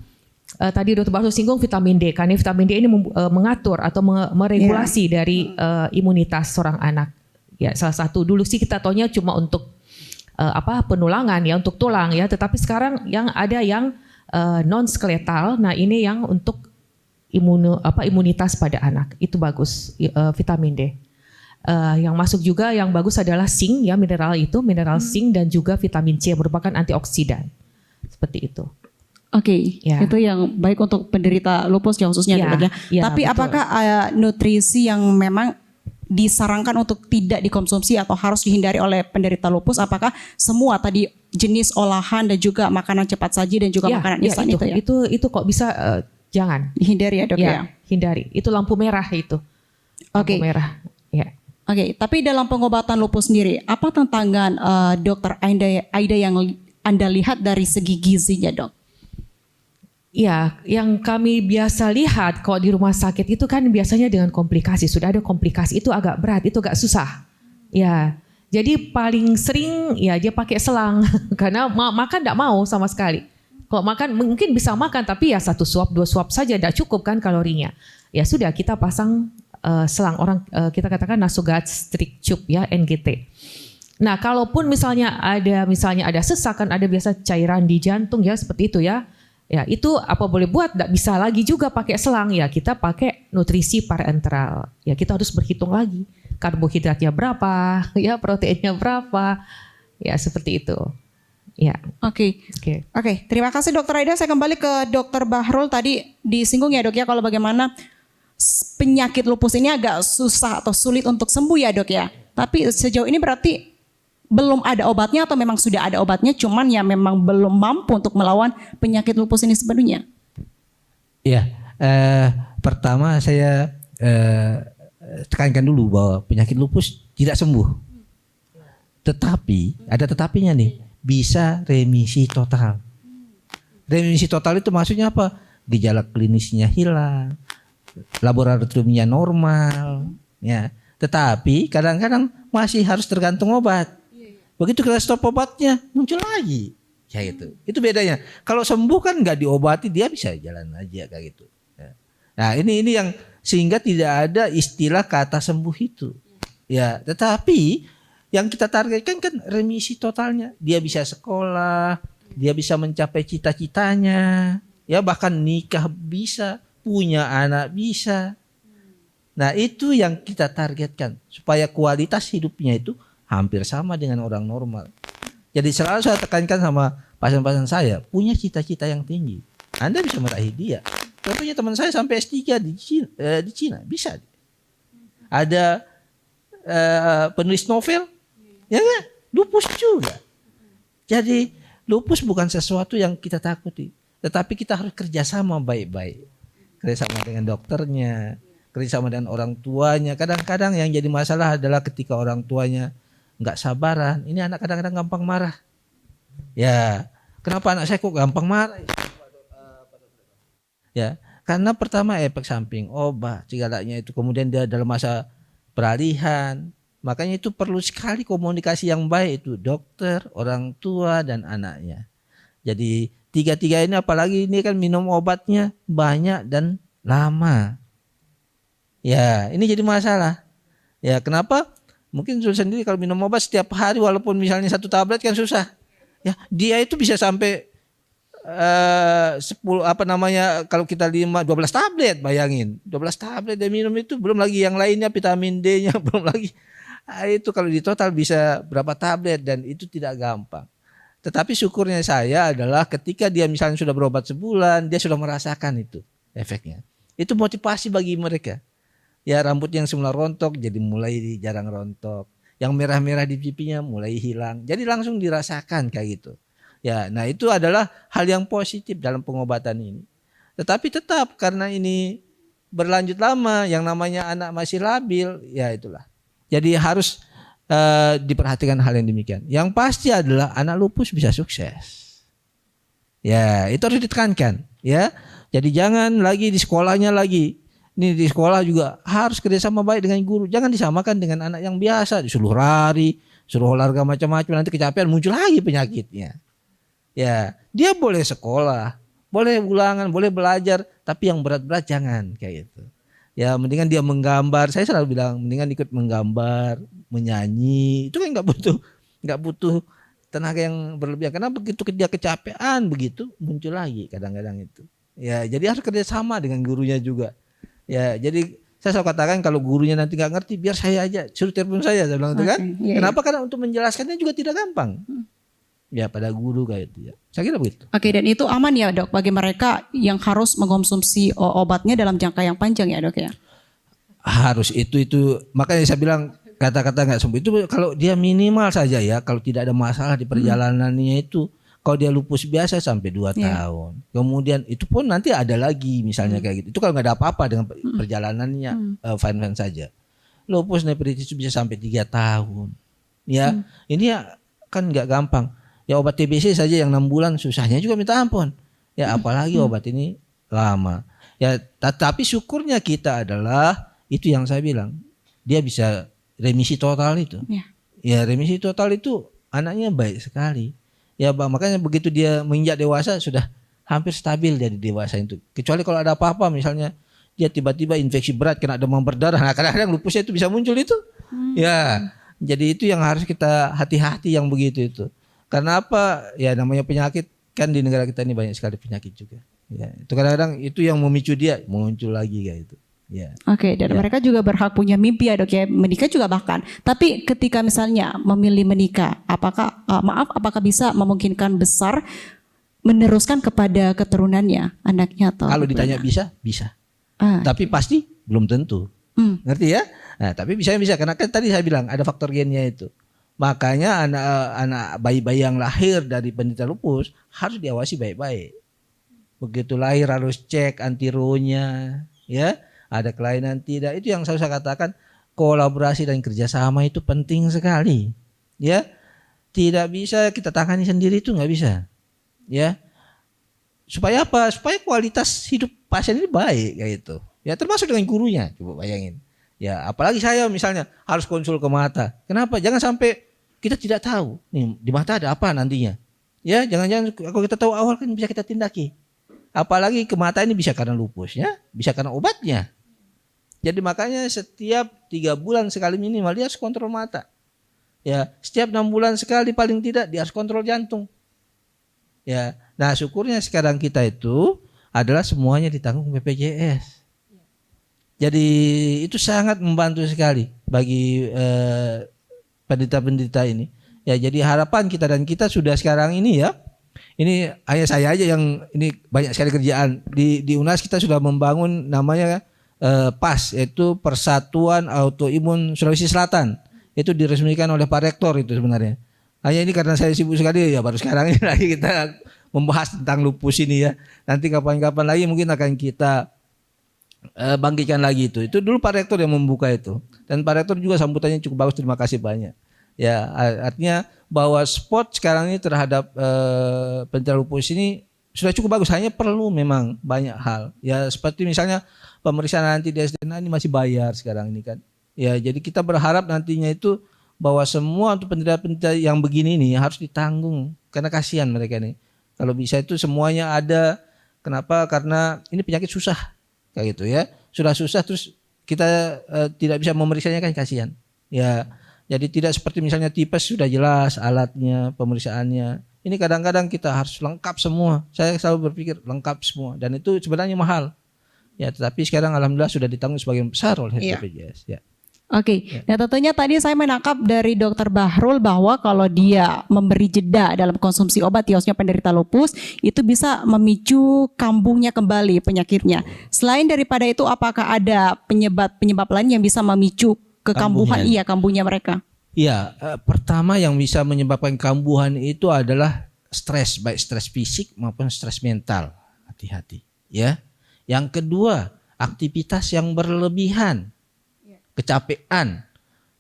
tadi Dr. Barso singgung vitamin D. Karena vitamin D ini mengatur atau meregulasi dari imunitas seorang anak. Ya, salah satu dulu sih kita taunya cuma untuk penulangan ya, untuk tulang ya, tetapi sekarang yang ada yang non skeletal. Nah, ini yang untuk imunitas pada anak. Itu bagus vitamin D. Yang masuk juga yang bagus adalah zinc ya, mineral zinc dan juga vitamin C merupakan antioksidan. Seperti itu. Oke, Ya. itu yang baik untuk penderita lupus ya khususnya dok ya. Ya, Tapi betul. apakah nutrisi yang memang disarankan untuk tidak dikonsumsi atau harus dihindari oleh penderita lupus? Apakah semua tadi jenis olahan dan juga makanan cepat saji dan juga makanan instan itu ya? Itu kok bisa jangan Dihindari ya dok ya? Hindari. Itu lampu merah itu. Oke. Lampu merah. Ya. Oke, tapi dalam pengobatan lupus sendiri, apa tantangan dokter Aida yang Anda lihat dari segi gizinya dok? Ya, yang kami biasa lihat kalau di rumah sakit itu kan biasanya dengan komplikasi. Sudah ada komplikasi itu agak berat, itu agak susah. Ya, jadi paling sering ya dia pakai selang karena makan tidak mau sama sekali. Kalau makan mungkin bisa makan tapi ya 1 suap 2 suap saja tidak cukup kan kalorinya. Ya sudah kita pasang selang kita katakan nasogastric tube ya NGT. Nah, kalaupun misalnya ada sesak kan ada biasa cairan di jantung ya seperti itu ya. Ya, itu apa boleh buat, tidak bisa lagi juga pakai selang ya, kita pakai nutrisi parenteral. Ya, kita harus berhitung lagi karbohidratnya berapa, ya proteinnya berapa. Ya, seperti itu. Ya. Oke. Terima kasih Dokter Aida. Saya kembali ke Dokter Bahrul. Tadi disinggung ya dok ya kalau bagaimana penyakit lupus ini agak susah atau sulit untuk sembuh ya dok ya. Tapi sejauh ini berarti belum ada obatnya atau memang sudah ada obatnya, cuman ya memang belum mampu untuk melawan penyakit lupus ini sepenuhnya. Ya, pertama saya tekankan dulu bahwa penyakit lupus tidak sembuh. Tetapi, ada tetapinya nih, bisa remisi total. Remisi total itu maksudnya apa? Gejala klinisnya hilang, laboratoriumnya normal, ya. Tetapi kadang-kadang masih harus tergantung obat. Begitu kita stop obatnya muncul lagi, kayak gitu. Itu bedanya. Kalau sembuh kan nggak diobati dia bisa jalan aja kayak gitu. Nah ini yang sehingga tidak ada istilah kata sembuh itu. Ya, tetapi yang kita targetkan kan remisi totalnya. Dia bisa sekolah, dia bisa mencapai cita-citanya, ya bahkan nikah bisa, punya anak bisa. Nah itu yang kita targetkan supaya kualitas hidupnya itu hampir sama dengan orang normal. Jadi selalu saya tekankan sama pasien-pasien saya, punya cita-cita yang tinggi. Anda bisa meraih dia. Saya punya teman saya sampai S3 di Cina, bisa. Ada penulis novel, ya kan? Lupus juga. Jadi lupus bukan sesuatu yang kita takuti, tetapi kita harus kerjasama baik-baik. Kerjasama dengan dokternya, kerjasama dengan orang tuanya. Kadang-kadang yang jadi masalah adalah ketika orang tuanya nggak sabaran. Ini anak kadang-kadang gampang marah. Ya, kenapa anak saya kok gampang marah? Ya, karena pertama efek samping obat, segalanya itu. Kemudian dia dalam masa peralihan. Makanya itu perlu sekali komunikasi yang baik itu dokter, orang tua dan anaknya. Jadi tiga-tiga ini apalagi ini kan minum obatnya banyak dan lama. Ya, ini jadi masalah. Ya, kenapa? Mungkin sudah sendiri kalau minum obat setiap hari walaupun misalnya 1 tablet kan susah. Ya, dia itu bisa sampai 10 kalau kita 12 tablet bayangin. 12 tablet dia minum itu belum lagi yang lainnya vitamin D-nya belum lagi Itu kalau di total bisa berapa tablet dan itu tidak gampang. Tetapi syukurnya saya adalah ketika dia misalnya sudah berobat sebulan, dia sudah merasakan itu efeknya. Itu motivasi bagi mereka. Ya rambut yang semula rontok jadi mulai jarang rontok. Yang merah-merah di pipinya mulai hilang. Jadi langsung dirasakan kayak gitu. Ya, nah itu adalah hal yang positif dalam pengobatan ini. Tetapi tetap karena ini berlanjut lama, yang namanya anak masih labil, ya itulah. Jadi harus diperhatikan hal yang demikian. Yang pasti adalah anak lupus bisa sukses. Ya, itu harus ditekankan. Ya, jadi jangan lagi di sekolahnya lagi. Ini di sekolah juga harus kerjasama baik dengan guru. Jangan disamakan dengan anak yang biasa, disuruh lari, suruh olahraga macam-macam, nanti kecapean muncul lagi penyakitnya. Ya, dia boleh sekolah, boleh ulangan, boleh belajar, tapi yang berat-berat jangan kayak gitu. Ya, mendingan dia menggambar. Saya selalu bilang, mendingan ikut menggambar, menyanyi. Itu kan nggak butuh tenaga yang berlebihan. Karena begitu dia kecapean begitu muncul lagi kadang-kadang itu. Ya, jadi harus kerjasama dengan gurunya juga. Ya, jadi saya selalu katakan kalau gurunya nanti nggak ngerti, biar saya aja, suruh telepon saya bilang itu kan. Kenapa? Karena untuk menjelaskannya juga tidak gampang. Ya pada guru kayak itu ya. Saya kira begitu. Oke, dan itu aman ya dok bagi mereka yang harus mengkonsumsi obatnya dalam jangka yang panjang ya dok ya? Harus itu makanya saya bilang kata-kata nggak sembuh itu kalau dia minimal saja ya, kalau tidak ada masalah di perjalanannya itu, kalau dia lupus biasa sampai 2 tahun. Kemudian itu pun nanti ada lagi misalnya kayak gitu. Itu kalau nggak ada apa-apa dengan perjalanannya fine-fine saja. Lupus nephritis itu bisa sampai 3 tahun. Ya, ini ya kan nggak gampang. Ya obat TBC saja yang 6 bulan susahnya juga minta ampun. Ya apalagi obat ini lama. Ya tapi syukurnya kita adalah itu yang saya bilang. Dia bisa remisi total itu. Ya remisi total itu anaknya baik sekali. Ya makanya begitu dia menginjak dewasa sudah hampir stabil dari dewasa itu. Kecuali kalau ada apa-apa misalnya dia tiba-tiba infeksi berat kena demam berdarah. Nah kadang-kadang lupusnya itu bisa muncul itu. Ya jadi itu yang harus kita hati-hati yang begitu itu. Karena apa? Ya namanya penyakit kan di negara kita ini banyak sekali penyakit juga. Ya, itu kadang-kadang itu yang memicu dia muncul lagi kayak itu. Ya. Oke, dan mereka juga berhak punya mimpi ya dok ya, menikah juga bahkan. Tapi ketika misalnya memilih menikah, apakah bisa memungkinkan besar meneruskan kepada keturunannya anaknya atau? Kalau ditanya bisa. Tapi pasti belum tentu. Ngerti ya? Nah, tapi bisa karena kan tadi saya bilang ada faktor gennya itu. Makanya anak bayi-bayi yang lahir dari penderita lupus harus diawasi baik-baik. Begitu lahir harus cek antironya, ya ada kelainan tidak. Itu yang saya katakan kolaborasi dan kerjasama itu penting sekali. Ya, tidak bisa kita tangani sendiri itu nggak bisa. Ya, supaya apa? Supaya kualitas hidup pasien ini baik kayak itu. Ya termasuk dengan gurunya. Coba bayangin. Ya, apalagi saya misalnya harus konsul ke mata. Kenapa? Jangan sampai kita tidak tahu nih di mata ada apa nantinya. Ya, jangan-jangan kalau kita tahu awal kan bisa kita tindaki. Apalagi ke mata ini bisa karena lupus ya, bisa karena obatnya. Jadi makanya setiap 3 bulan sekali minimal dia harus kontrol mata. Ya, setiap 6 bulan sekali paling tidak dia harus kontrol jantung. Ya, nah syukurnya sekarang kita itu adalah semuanya ditanggung BPJS. Jadi itu sangat membantu sekali bagi penderita-penderita ini. Ya, jadi harapan kita dan kita sudah sekarang ini ya. Ini hanya saya aja yang ini banyak sekali kerjaan. Di UNAS kita sudah membangun namanya PAS, yaitu Persatuan Autoimun Sulawesi Selatan. Itu diresmikan oleh Pak Rektor itu sebenarnya. Hanya ini karena saya sibuk sekali ya baru sekarang ini lagi kita membahas tentang lupus ini ya. Nanti kapan-kapan lagi mungkin akan kita bangkitkan lagi itu. Itu dulu Pak Rektor yang membuka itu. Dan Pak Rektor juga sambutannya cukup bagus, terima kasih banyak. Ya, artinya bahwa spot sekarang ini terhadap penderita lupus ini sudah cukup bagus. Hanya perlu memang banyak hal. Ya, seperti misalnya pemeriksaan nanti di SDNA ini masih bayar sekarang ini kan. Ya, jadi kita berharap nantinya itu bahwa semua untuk penderita-penderita yang begini ini harus ditanggung karena kasihan mereka ini. Kalau bisa itu semuanya ada. Kenapa? Karena ini penyakit susah kayak gitu ya. Sudah susah terus kita tidak bisa memeriksanya kan kasihan. Ya, jadi tidak seperti misalnya tipes sudah jelas alatnya, pemeriksaannya. Ini kadang-kadang kita harus lengkap semua. Saya selalu berpikir lengkap semua dan itu sebenarnya mahal. Ya, tetapi sekarang alhamdulillah sudah ditanggung sebagian besar oleh BPJS. Ya. Oke, nah tentunya tadi saya menangkap dari Dokter Bahrul bahwa kalau dia memberi jeda dalam konsumsi obat, khususnya penderita lupus, itu bisa memicu kambuhnya kembali penyakitnya. Selain daripada itu, apakah ada penyebab lain yang bisa memicu kekambuhan? Iya, kambuhnya mereka. Iya, pertama yang bisa menyebabkan kambuhan itu adalah stres, baik stres fisik maupun stres mental. Hati-hati, ya. Yang kedua, aktivitas yang berlebihan. Kecapean.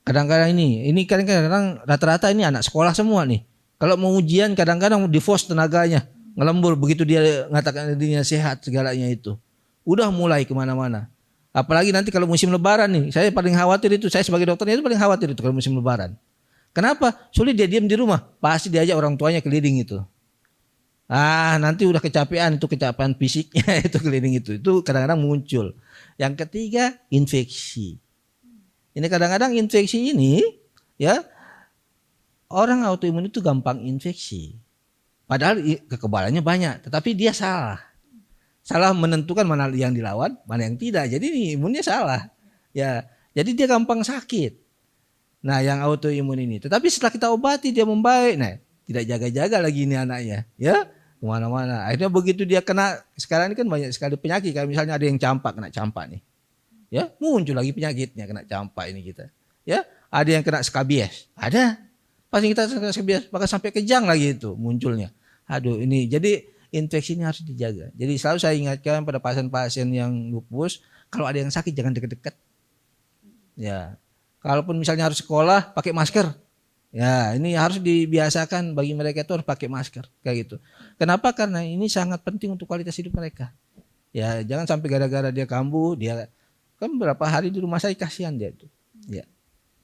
Kadang-kadang ini kadang-kadang rata-rata ini anak sekolah semua nih. Kalau mau ujian kadang-kadang di force tenaganya, ngelembur begitu dia mengatakan dirinya sehat segalanya itu. Udah mulai kemana-mana. Apalagi nanti kalau musim lebaran nih, saya paling khawatir itu. Saya sebagai dokternya itu paling khawatir itu kalau musim lebaran. Kenapa? Sulit dia diam di rumah. Pasti diajak orang tuanya keliling itu. Nanti udah kecapean, itu kecapean fisiknya itu keliling itu. Itu kadang-kadang muncul. Yang ketiga, infeksi. Ini kadang-kadang infeksi ini ya orang autoimun itu gampang infeksi. Padahal kekebalannya banyak, tetapi dia salah menentukan mana yang dilawan, mana yang tidak. Jadi ini imunnya salah. Ya, jadi dia gampang sakit. Nah, yang autoimun ini. Tetapi setelah kita obati dia membaik. Nah, tidak jaga-jaga lagi ini anaknya, ya kemana-mana. Akhirnya begitu dia kena, sekarang ini kan banyak sekali penyakit. Kayak misalnya ada yang campak, kena campak nih. Ya, muncul lagi penyakitnya kena campak ini kita. Ya, ada yang kena skabies. Ada. Pasti kita kena skabies, bahkan sampai kejang lagi itu munculnya. Aduh, ini jadi infeksi ini harus dijaga. Jadi selalu saya ingatkan pada pasien-pasien yang lupus, kalau ada yang sakit jangan dekat-dekat. Ya. Kalaupun misalnya harus sekolah pakai masker. Ya, ini harus dibiasakan bagi mereka itu harus pakai masker kayak gitu. Kenapa? Karena ini sangat penting untuk kualitas hidup mereka. Ya, jangan sampai gara-gara dia kambuh, dia kan berapa hari di rumah saya, kasihan dia itu. Ya.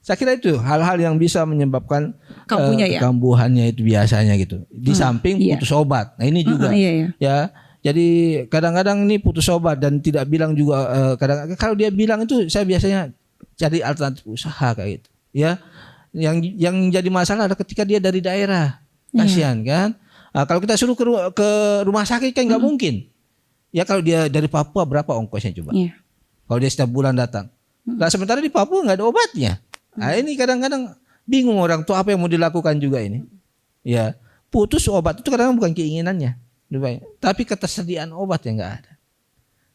Saya kira itu hal-hal yang bisa menyebabkan kambuhannya itu biasanya gitu. Di samping putus obat. Nah, ini juga. Ya. Jadi kadang-kadang ini putus obat dan tidak bilang juga kadang kalau dia bilang itu saya biasanya cari alternatif usaha kayak gitu. Ya. Yang jadi masalah adalah ketika dia dari daerah. Kasihan kan? Kalau kita suruh ke rumah sakit kan nggak mungkin. Ya kalau dia dari Papua berapa ongkosnya coba? Kalau dia setiap bulan datang. Nah, sementara di Papua nggak ada obatnya. Nah, ini kadang-kadang bingung orang tua apa yang mau dilakukan juga ini. Ya, putus obat itu kadang-kadang bukan keinginannya. Tapi ketersediaan obat yang nggak ada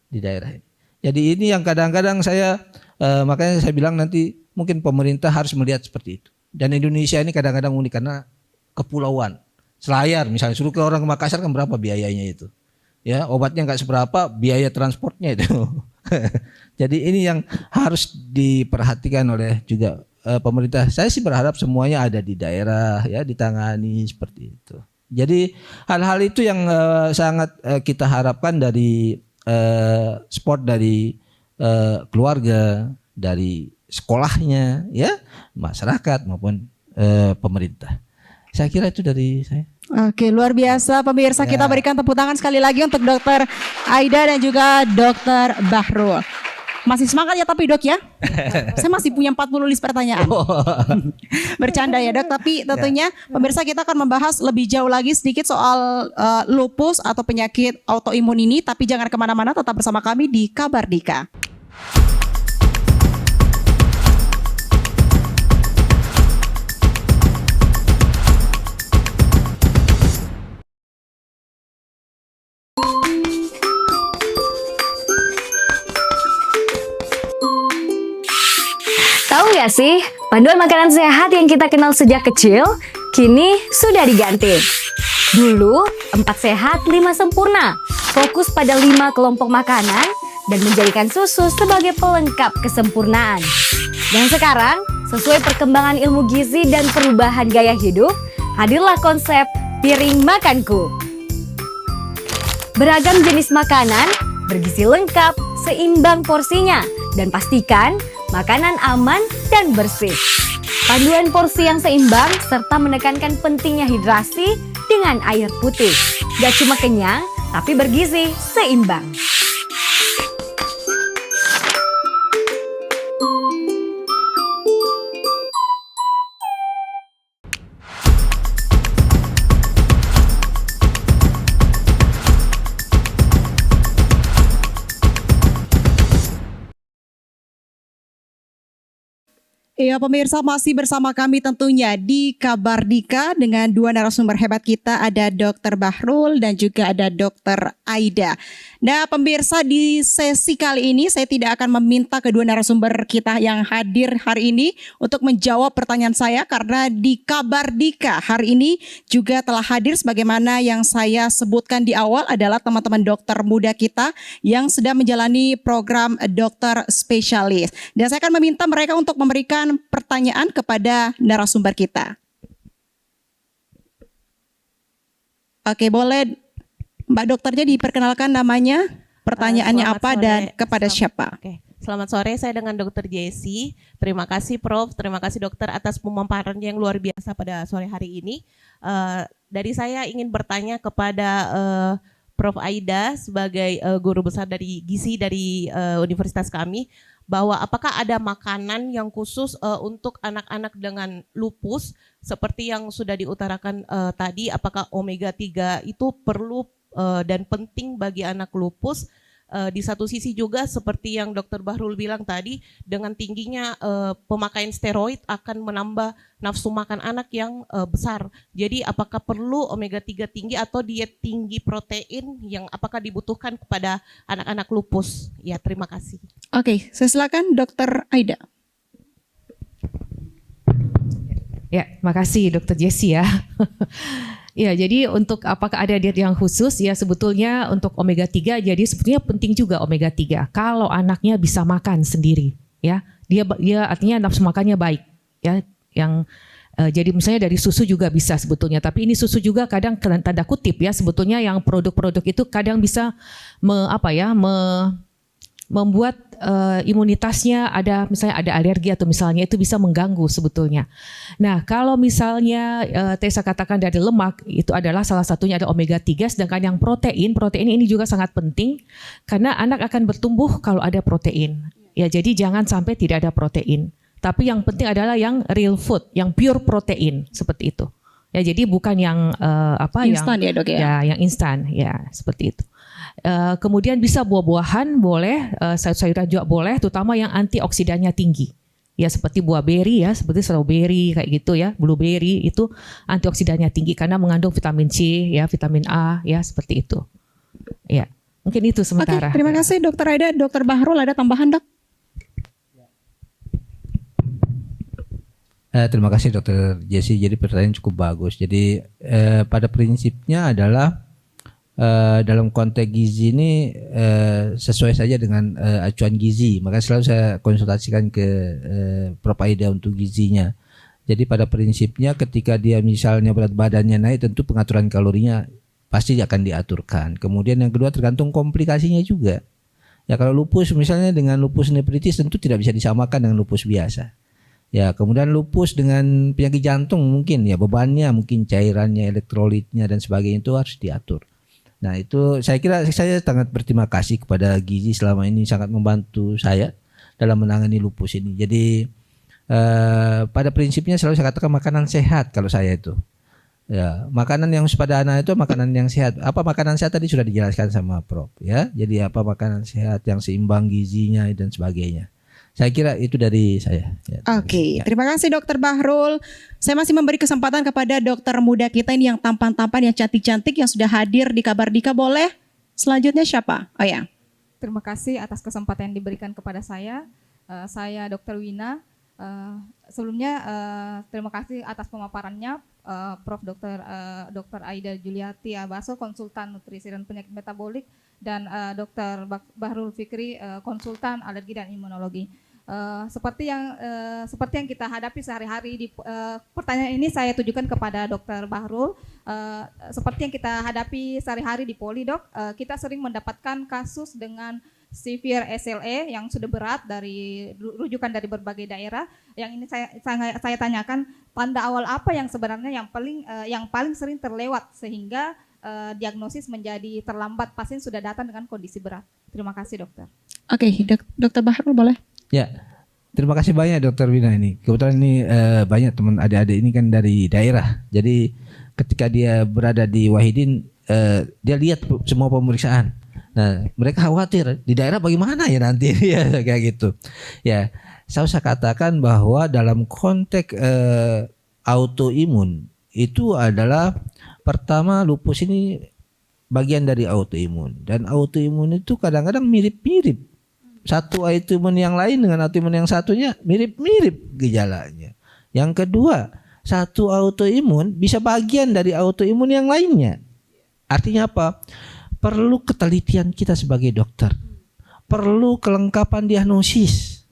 di daerah ini. Jadi ini yang kadang-kadang saya, makanya saya bilang nanti mungkin pemerintah harus melihat seperti itu. Dan Indonesia ini kadang-kadang unik karena kepulauan. Selayar misalnya, suruh ke orang ke Makassar kan berapa biayanya itu. Ya, obatnya nggak seberapa, biaya transportnya itu. Jadi ini yang harus diperhatikan oleh juga pemerintah. Saya sih berharap semuanya ada di daerah, ya ditangani seperti itu. Jadi hal-hal itu yang sangat kita harapkan dari sport, dari keluarga, dari sekolahnya, ya masyarakat maupun pemerintah. Saya kira itu dari saya. Oke, luar biasa pemirsa, kita berikan tepuk tangan sekali lagi untuk Dokter Aida dan juga Dokter Bahrul. Masih semangat ya tapi Dok ya? Saya masih punya 40 list pertanyaan. Bercanda ya Dok, tapi tentunya pemirsa kita akan membahas lebih jauh lagi sedikit soal lupus atau penyakit autoimun ini. Tapi jangan kemana-mana, tetap bersama kami di Kabar Dika. Tahu gak sih, panduan makanan sehat yang kita kenal sejak kecil, kini sudah diganti. Dulu, 4 sehat, 5 sempurna. Fokus pada 5 kelompok makanan dan menjadikan susu sebagai pelengkap kesempurnaan. Dan sekarang, sesuai perkembangan ilmu gizi dan perubahan gaya hidup, hadirlah konsep piring makanku. Beragam jenis makanan, bergizi lengkap, seimbang porsinya, dan pastikan makanan aman dan bersih. Panduan porsi yang seimbang serta menekankan pentingnya hidrasi dengan air putih. Gak cuma kenyang, tapi bergizi seimbang. Iya pemirsa, masih bersama kami tentunya di Kabar Dika dengan dua narasumber hebat kita, ada Dr. Bahrul dan juga ada Dr. Aida. Nah pemirsa, di sesi kali ini saya tidak akan meminta kedua narasumber kita yang hadir hari ini untuk menjawab pertanyaan saya, karena di Kabar Dika hari ini juga telah hadir sebagaimana yang saya sebutkan di awal adalah teman-teman dokter muda kita yang sedang menjalani program dokter spesialis. Dan saya akan meminta mereka untuk memberikan pertanyaan kepada narasumber kita. Oke, boleh Mbak dokternya diperkenalkan namanya, pertanyaannya Selamat apa sore. dan kepada siapa? Oke, selamat sore. Saya dengan Dokter Jessie. Terima kasih Prof. Terima kasih Dokter atas pemaparannya yang luar biasa pada sore hari ini. Dari saya ingin bertanya kepada Prof. Aida sebagai guru besar dari gizi dari universitas kami, bahwa apakah ada makanan yang khusus untuk anak-anak dengan lupus seperti yang sudah diutarakan tadi, apakah omega 3 itu perlu dan penting bagi anak lupus. Di satu sisi juga seperti yang Dr. Bahrul bilang tadi, dengan tingginya pemakaian steroid akan menambah nafsu makan anak yang besar. Jadi apakah perlu omega 3 tinggi atau diet tinggi protein yang apakah dibutuhkan kepada anak-anak lupus? Ya, terima kasih. Oke, saya silakan Dr. Aida. Ya, makasih Dr. Jessie ya. Ya, jadi untuk apakah ada diet yang khusus? Ya, sebetulnya untuk omega 3 jadi sebetulnya penting juga omega 3. Kalau anaknya bisa makan sendiri, ya. Dia artinya nafsu makannya baik, ya. Yang jadi misalnya dari susu juga bisa sebetulnya, tapi ini susu juga kadang tanda kutip ya, sebetulnya yang produk-produk itu kadang bisa membuat imunitasnya ada, misalnya ada alergi atau misalnya itu bisa mengganggu sebetulnya. Nah, kalau misalnya Tessa katakan dari lemak, itu adalah salah satunya ada omega 3, sedangkan yang protein ini juga sangat penting karena anak akan bertumbuh kalau ada protein. Ya, jadi jangan sampai tidak ada protein. Tapi yang penting adalah yang real food, yang pure protein seperti itu. Ya, jadi bukan yang Instan ya, Dok ya? Ya, yang instan, ya seperti itu. Kemudian bisa buah-buahan boleh, sayur-sayuran juga boleh, terutama yang antioksidannya tinggi. Ya seperti buah beri ya, seperti strawberry kayak gitu ya, blueberry itu antioksidannya tinggi karena mengandung vitamin C ya, vitamin A ya, seperti itu. Ya, mungkin itu sementara. Oke, terima kasih Dr. Aida. Dr. Bahrul ada tambahan, Dok? Terima kasih Dr. Jessie. Jadi pertanyaan cukup bagus. Jadi pada prinsipnya adalah dalam konteks gizi ini sesuai saja dengan acuan gizi. Maka selalu saya konsultasikan ke Prof. Aida untuk gizinya. Jadi pada prinsipnya ketika dia misalnya berat badannya naik, tentu pengaturan kalorinya pasti akan diaturkan. Kemudian yang kedua tergantung komplikasinya juga. Ya kalau lupus misalnya dengan lupus nephritis tentu tidak bisa disamakan dengan lupus biasa. Ya, kemudian lupus dengan penyakit jantung mungkin ya bebannya, mungkin cairannya, elektrolitnya dan sebagainya itu harus diatur. Nah, itu saya kira saya sangat berterima kasih kepada gizi selama ini sangat membantu saya dalam menangani lupus ini. Jadi pada prinsipnya selalu saya katakan makanan sehat kalau saya itu. Ya, makanan yang sepadana itu makanan yang sehat. Apa makanan sehat tadi sudah dijelaskan sama Prof ya. Jadi apa makanan sehat yang seimbang gizinya dan sebagainya. Saya kira itu dari saya. Ya, Oke, terima kasih Dokter Bahrul. Saya masih memberi kesempatan kepada dokter muda kita ini yang tampan-tampan, yang cantik-cantik, yang sudah hadir di Kabar Dika. Boleh? Selanjutnya siapa? Oh ya. Terima kasih atas kesempatan yang diberikan kepada saya. Saya Dr. Wina. Sebelumnya terima kasih atas pemaparannya Prof. Dr. Aida Juliati Abaso, konsultan nutrisi dan penyakit metabolik, dan Dr. Bahrul Fikri, konsultan alergi dan imunologi. Seperti yang kita hadapi sehari-hari di pertanyaan ini saya tujukan kepada Dr. Bahrul. Seperti yang kita hadapi sehari-hari di Poli, Dok, kita sering mendapatkan kasus dengan severe SLE yang sudah berat dari rujukan dari berbagai daerah. Yang ini saya tanyakan, tanda awal apa yang sebenarnya yang paling sering terlewat sehingga diagnosis menjadi terlambat, pasien sudah datang dengan kondisi berat. Terima kasih, dokter. Oke, Dokter Bahrul boleh? Ya, terima kasih banyak Dokter Wina ini. Kebetulan ini banyak teman adik-adik ini kan dari daerah. Jadi ketika dia berada di Wahidin, dia lihat semua pemeriksaan. Nah, mereka khawatir di daerah bagaimana ya nanti ya kayak gitu. Ya, saya usah katakan bahwa dalam konteks autoimun itu adalah pertama lupus ini bagian dari autoimun, dan autoimun itu kadang-kadang mirip-mirip. Satu autoimun yang lain dengan autoimun yang satunya mirip-mirip gejalanya. Yang kedua, satu autoimun bisa bagian dari autoimun yang lainnya. Artinya apa? Perlu ketelitian kita sebagai dokter. Perlu kelengkapan diagnosis.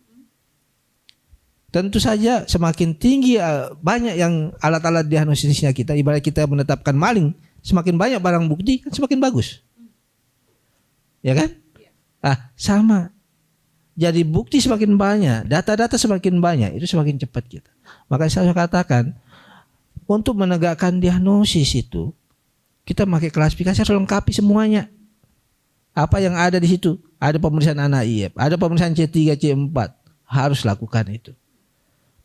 Tentu saja semakin tinggi banyak yang alat-alat diagnosisnya kita, ibarat kita menetapkan maling, semakin banyak barang bukti kan semakin bagus. Ya kan? Sama. Jadi bukti semakin banyak, data-data semakin banyak, itu semakin cepat kita. Makanya saya katakan, untuk menegakkan diagnosis itu, kita pakai klasifikasi harus lengkapi semuanya. Apa yang ada di situ? Ada pemeriksaan ANA-IF, ada pemeriksaan C3, C4, harus lakukan itu.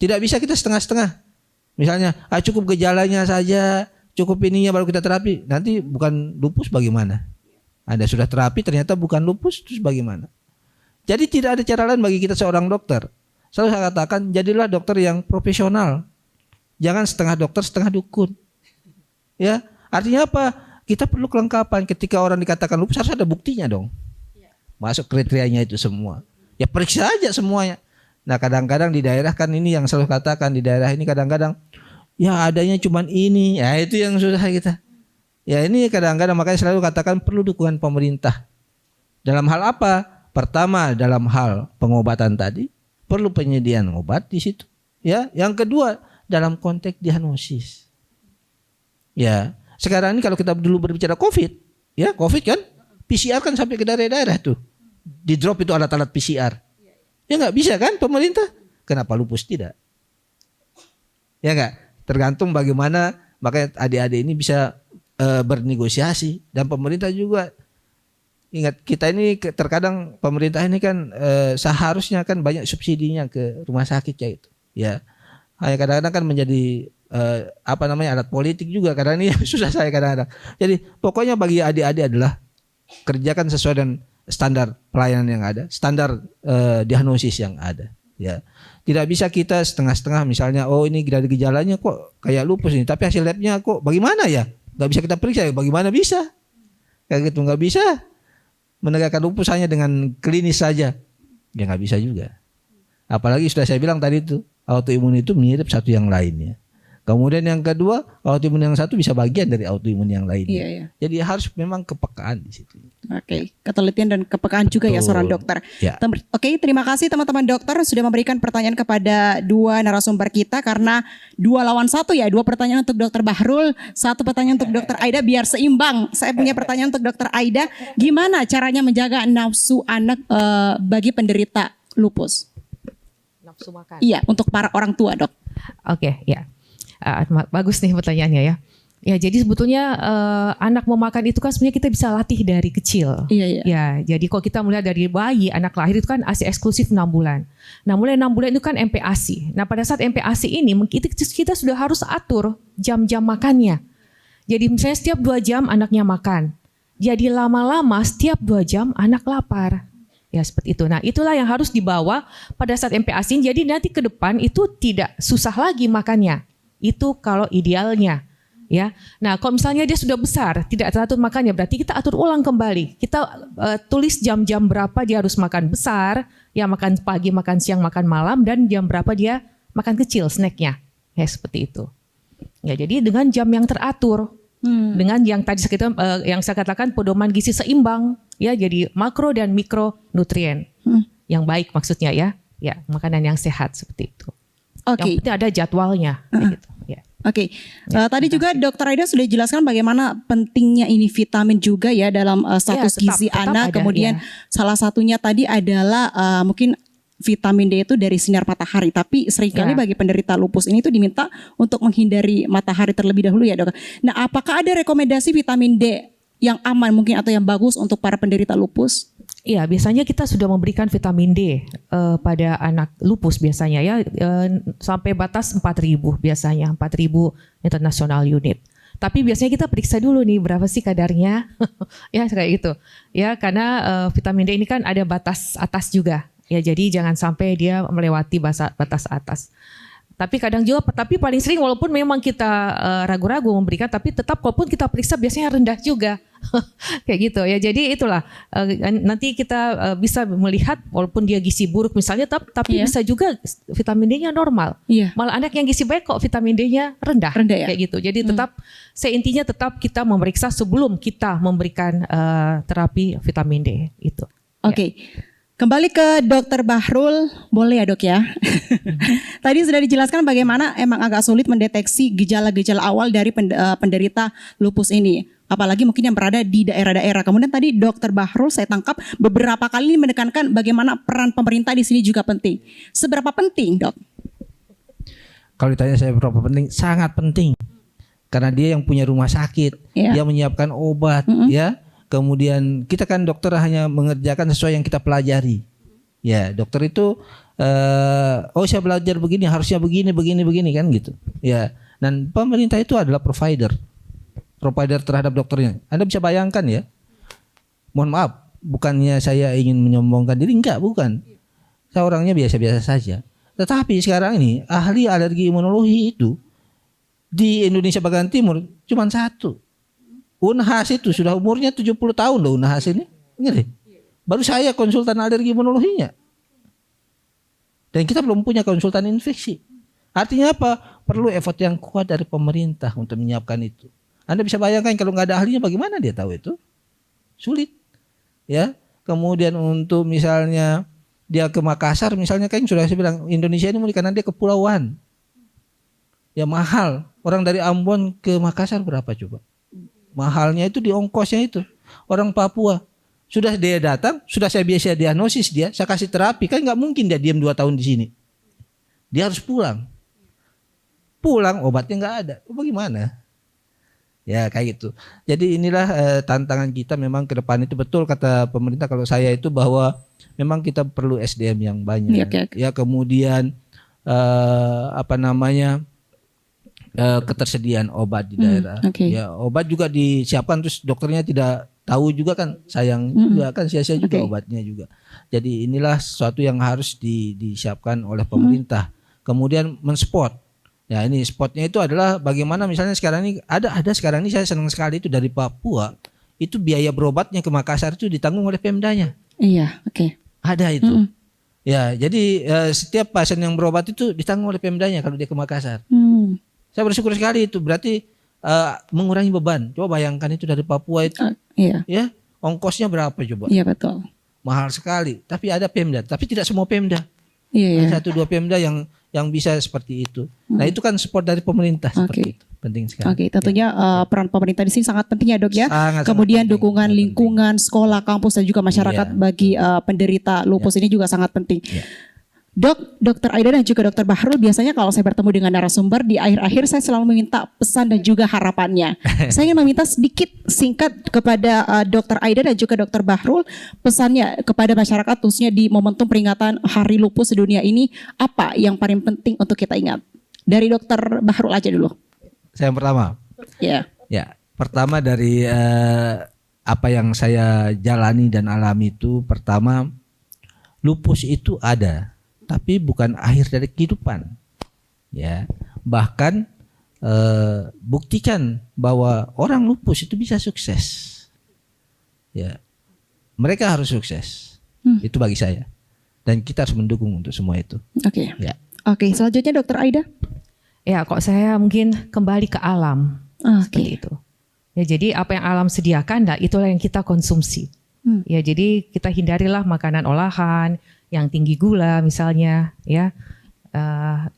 Tidak bisa kita setengah-setengah. Misalnya, cukup gejalanya saja, cukup ininya baru kita terapi. Nanti bukan lupus bagaimana? Anda sudah terapi ternyata bukan lupus, terus bagaimana? Jadi tidak ada cara lain bagi kita seorang dokter. Selalu saya katakan, jadilah dokter yang profesional. Jangan setengah dokter, setengah dukun. Ya, artinya apa? Kita perlu kelengkapan. Ketika orang dikatakan lupus harus ada buktinya dong. Masuk kriterianya itu semua. Ya periksa aja semuanya. Nah kadang-kadang di daerah kan ini yang selalu katakan, di daerah ini kadang-kadang ya adanya cuman ini. Ya itu yang susah kita. Ya ini kadang-kadang makanya selalu katakan perlu dukungan pemerintah. Dalam hal apa? Pertama dalam hal pengobatan tadi, perlu penyediaan obat di situ. Ya, yang kedua dalam konteks diagnosis. Ya, sekarang ini kalau kita dulu berbicara COVID, ya COVID kan, PCR kan sampai ke daerah-daerah tuh, di drop itu alat-alat PCR. Ya nggak bisa kan pemerintah? Kenapa lupus tidak? Ya nggak, tergantung bagaimana makanya adik-adik ini bisa bernegosiasi, dan pemerintah juga. Ingat kita ini terkadang pemerintah ini kan seharusnya kan banyak subsidinya ke rumah sakitnya itu. Ya, hanya kadang-kadang kan menjadi alat politik juga karena ini susah saya kadang-kadang. Jadi pokoknya bagi adik-adik adalah kerjakan sesuai dengan standar pelayanan yang ada, standar diagnosis yang ada. Ya, tidak bisa kita setengah-setengah misalnya, oh ini dari gejalanya kok kayak lupus ini, tapi hasil labnya kok bagaimana ya? Gak bisa kita periksa, bagaimana bisa? Kayak gitu nggak bisa. Menegakkan lupus hanya dengan klinis saja, ya nggak bisa juga. Apalagi sudah saya bilang tadi itu autoimun itu mirip satu yang lainnya. Kemudian yang kedua, autoimun yang satu bisa bagian dari autoimun yang lainnya. Iya, iya. Jadi harus memang kepekaan di situ. Oke, ketelitian dan kepekaan juga ya seorang dokter. Ya. Oke, terima kasih teman-teman dokter sudah memberikan pertanyaan kepada dua narasumber kita, karena 2 lawan 1 ya, 2 pertanyaan untuk Dokter Bahrul, 1 pertanyaan untuk Dokter Aida biar seimbang. Saya punya pertanyaan untuk Dokter Aida, gimana caranya menjaga nafsu anak bagi penderita lupus? Nafsu makan. Iya, untuk para orang tua, Dok. Oke, ya. Bagus nih pertanyaannya ya. Ya, jadi sebetulnya anak mau makan itu kan sebenarnya kita bisa latih dari kecil. Iya, iya. Ya, jadi kalau kita melihat dari bayi, anak lahir itu kan ASI eksklusif 6 bulan. Nah, mulai 6 bulan itu kan MPASI. Nah, pada saat MPASI ini kita sudah harus atur jam-jam makannya. Jadi misalnya setiap 2 jam anaknya makan. Jadi lama-lama setiap 2 jam anak lapar. Ya, seperti itu. Nah, itulah yang harus dibawa pada saat MPASI. Jadi nanti ke depan itu tidak susah lagi makannya. Itu kalau idealnya. Ya, nah kalau misalnya dia sudah besar, tidak teratur makannya, berarti kita atur ulang kembali. Kita tulis jam-jam berapa dia harus makan besar, ya makan pagi, makan siang, makan malam, dan jam berapa dia makan kecil snacknya, ya seperti itu. Ya, jadi dengan jam yang teratur, dengan yang tadi yang saya katakan pedoman gizi seimbang, ya jadi makro dan mikro nutrien yang baik maksudnya ya makanan yang sehat seperti itu. Oke. Yang penting ada jadwalnya, gitu. Ya. Oke, tadi juga Dokter Aida sudah jelaskan bagaimana pentingnya ini vitamin juga ya dalam status gizi tetap anak. ada, Kemudian salah satunya tadi adalah mungkin vitamin D itu dari sinar matahari. Tapi seringkali bagi penderita lupus ini tuh diminta untuk menghindari matahari terlebih dahulu ya, Dok. Nah, apakah ada rekomendasi vitamin D yang aman mungkin atau yang bagus untuk para penderita lupus? Iya, biasanya kita sudah memberikan vitamin D pada anak lupus biasanya ya sampai batas 4.000 biasanya, 4.000 international unit. Tapi biasanya kita periksa dulu nih berapa sih kadarnya, ya kayak gitu. Ya karena vitamin D ini kan ada batas atas juga, Ya, jadi jangan sampai dia melewati batas atas. Tapi kadang juga, tapi paling sering walaupun memang kita ragu-ragu memberikan, tapi tetap walaupun kita periksa biasanya rendah juga. Kayak gitu ya. Jadi itulah nanti kita bisa melihat walaupun dia gizi buruk misalnya, tapi bisa juga vitamin D-nya normal. Malah anak yang gizi baik kok vitamin D-nya rendah ya? Kayak gitu. Jadi tetap intinya tetap kita memeriksa sebelum kita memberikan terapi vitamin D itu. Oke. Kembali ke Dokter Bahrul, boleh ya dok ya? Tadi sudah dijelaskan bagaimana emang agak sulit mendeteksi gejala-gejala awal dari penderita lupus ini. Apalagi mungkin yang berada di daerah-daerah. Kemudian tadi Dokter Bahrul saya tangkap beberapa kali menekankan bagaimana peran pemerintah di sini juga penting. Seberapa penting dok? Kalau ditanya saya berapa penting, sangat penting. Karena dia yang punya rumah sakit, dia menyiapkan obat, ya. Kemudian kita kan dokter hanya mengerjakan sesuai yang kita pelajari. Ya, dokter itu saya belajar begini, harusnya begini kan gitu. Ya, dan pemerintah itu adalah provider terhadap dokternya. Anda bisa bayangkan ya. Mohon maaf, bukannya saya ingin menyombongkan diri, enggak, bukan. Saya orangnya biasa-biasa saja. Tetapi sekarang ini ahli alergi imunologi itu di Indonesia bagian timur cuma satu. Unhas itu sudah umurnya 70 tahun loh Unhas ini. Ingat. Baru saya konsultan alergi imunologinya. Dan kita belum punya konsultan infeksi. Artinya apa? Perlu effort yang kuat dari pemerintah untuk menyiapkan itu. Anda bisa bayangkan kalau nggak ada ahlinya bagaimana dia tahu itu? Sulit. Ya. Kemudian untuk misalnya dia ke Makassar misalnya, kan sudah saya bilang Indonesia ini karena dia kepulauan. Ya mahal. Orang dari Ambon ke Makassar berapa coba? Mahalnya itu di ongkosnya itu. Orang Papua sudah dia datang, sudah saya biasa diagnosis dia, saya kasih terapi, kan nggak mungkin dia diam 2 tahun di sini. Dia harus pulang. Pulang obatnya nggak ada. Bagaimana? Ya kayak gitu. Jadi inilah tantangan kita memang ke depan itu, betul kata pemerintah kalau saya itu bahwa memang kita perlu SDM yang banyak. Ya kemudian ketersediaan obat di daerah. Ya, obat juga disiapkan terus dokternya tidak tahu juga kan, sayang juga kan, sia-sia juga obatnya juga. Jadi inilah sesuatu yang harus disiapkan oleh pemerintah. Kemudian menspot. Ya ini spotnya itu adalah bagaimana misalnya sekarang ini ada sekarang ini saya senang sekali itu dari Papua itu biaya berobatnya ke Makassar itu ditanggung oleh Pemdanya. Iya, Ada itu. Ya, jadi setiap pasien yang berobat itu ditanggung oleh Pemdanya kalau dia ke Makassar. Saya bersyukur sekali itu, berarti mengurangi beban. Coba bayangkan itu dari Papua itu, ya ongkosnya berapa coba? Iya betul. Mahal sekali. Tapi ada Pemda, tapi tidak semua Pemda. Ada 1-2 Pemda yang bisa seperti itu. Nah itu kan support dari pemerintah seperti itu. Penting sekali. Tentunya peran pemerintah di sini sangat penting ya dok ya. Kemudian sangat dukungan penting. lingkungan, sekolah, kampus dan juga masyarakat bagi penderita lupus ini juga sangat penting. Dokter Aida dan juga Dokter Bahrul, biasanya kalau saya bertemu dengan narasumber di akhir-akhir saya selalu meminta pesan dan juga harapannya. Saya ingin meminta sedikit singkat kepada Dokter Aida dan juga Dokter Bahrul, pesannya kepada masyarakat khususnya di momentum peringatan Hari Lupus Sedunia ini, apa yang paling penting untuk kita ingat? Dari Dokter Bahrul aja dulu. Saya yang pertama. Ya, pertama dari apa yang saya jalani dan alami itu, pertama lupus itu ada. Tapi bukan akhir dari kehidupan, ya. Bahkan buktikan bahwa orang lupus itu bisa sukses, ya. Mereka harus sukses, itu bagi saya. Dan kita harus mendukung untuk semua itu. Oke, selanjutnya Dokter Aida. Ya, kok saya mungkin kembali ke alam, seperti itu. Ya, jadi apa yang alam sediakan, itulah yang kita konsumsi. Ya, jadi kita hindarilah makanan olahan yang tinggi gula misalnya, ya,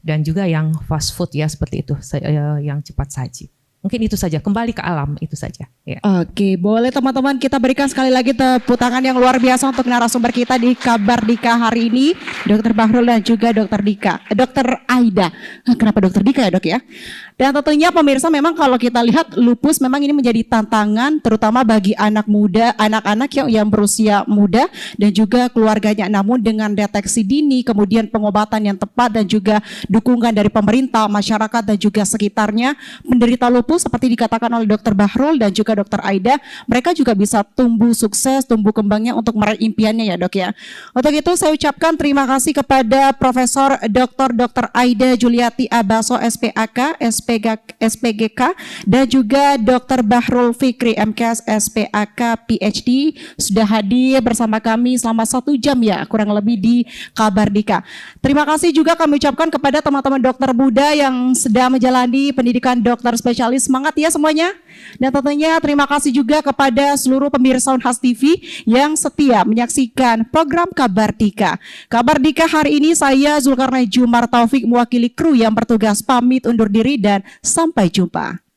dan juga yang fast food ya seperti itu, yang cepat saji. Mungkin itu saja, kembali ke alam itu saja. Ya. Oke, boleh teman-teman kita berikan sekali lagi tepuk tangan yang luar biasa untuk narasumber kita di Kabar Dika hari ini, Dokter Bahrul dan juga Dokter Aida. Kenapa Dokter Dika ya dok ya? Dan tentunya pemirsa memang kalau kita lihat lupus memang ini menjadi tantangan terutama bagi anak muda, anak-anak yang berusia muda dan juga keluarganya. Namun dengan deteksi dini, kemudian pengobatan yang tepat dan juga dukungan dari pemerintah, masyarakat dan juga sekitarnya, penderita lupus seperti dikatakan oleh Dr. Bahrul dan juga Dr. Aida, mereka juga bisa tumbuh sukses, tumbuh kembangnya untuk meraih impiannya ya dok ya. Untuk itu saya ucapkan terima kasih kepada Profesor Dr. Aida Juliati Abaso SPAK, SPGK dan juga Dr. Bahrul Fikri MKS SPAK PhD sudah hadir bersama kami selama 1 jam ya kurang lebih di Kabardika. Terima kasih juga kami ucapkan kepada teman-teman dokter muda yang sedang menjalani pendidikan dokter spesialis. Semangat ya semuanya. Dan tentunya terima kasih juga kepada seluruh pemirsa Unhas TV yang setia menyaksikan program Kabardika. Kabardika hari ini saya Zulkarnain Jumar Taufik mewakili kru yang bertugas pamit undur diri dan sampai jumpa.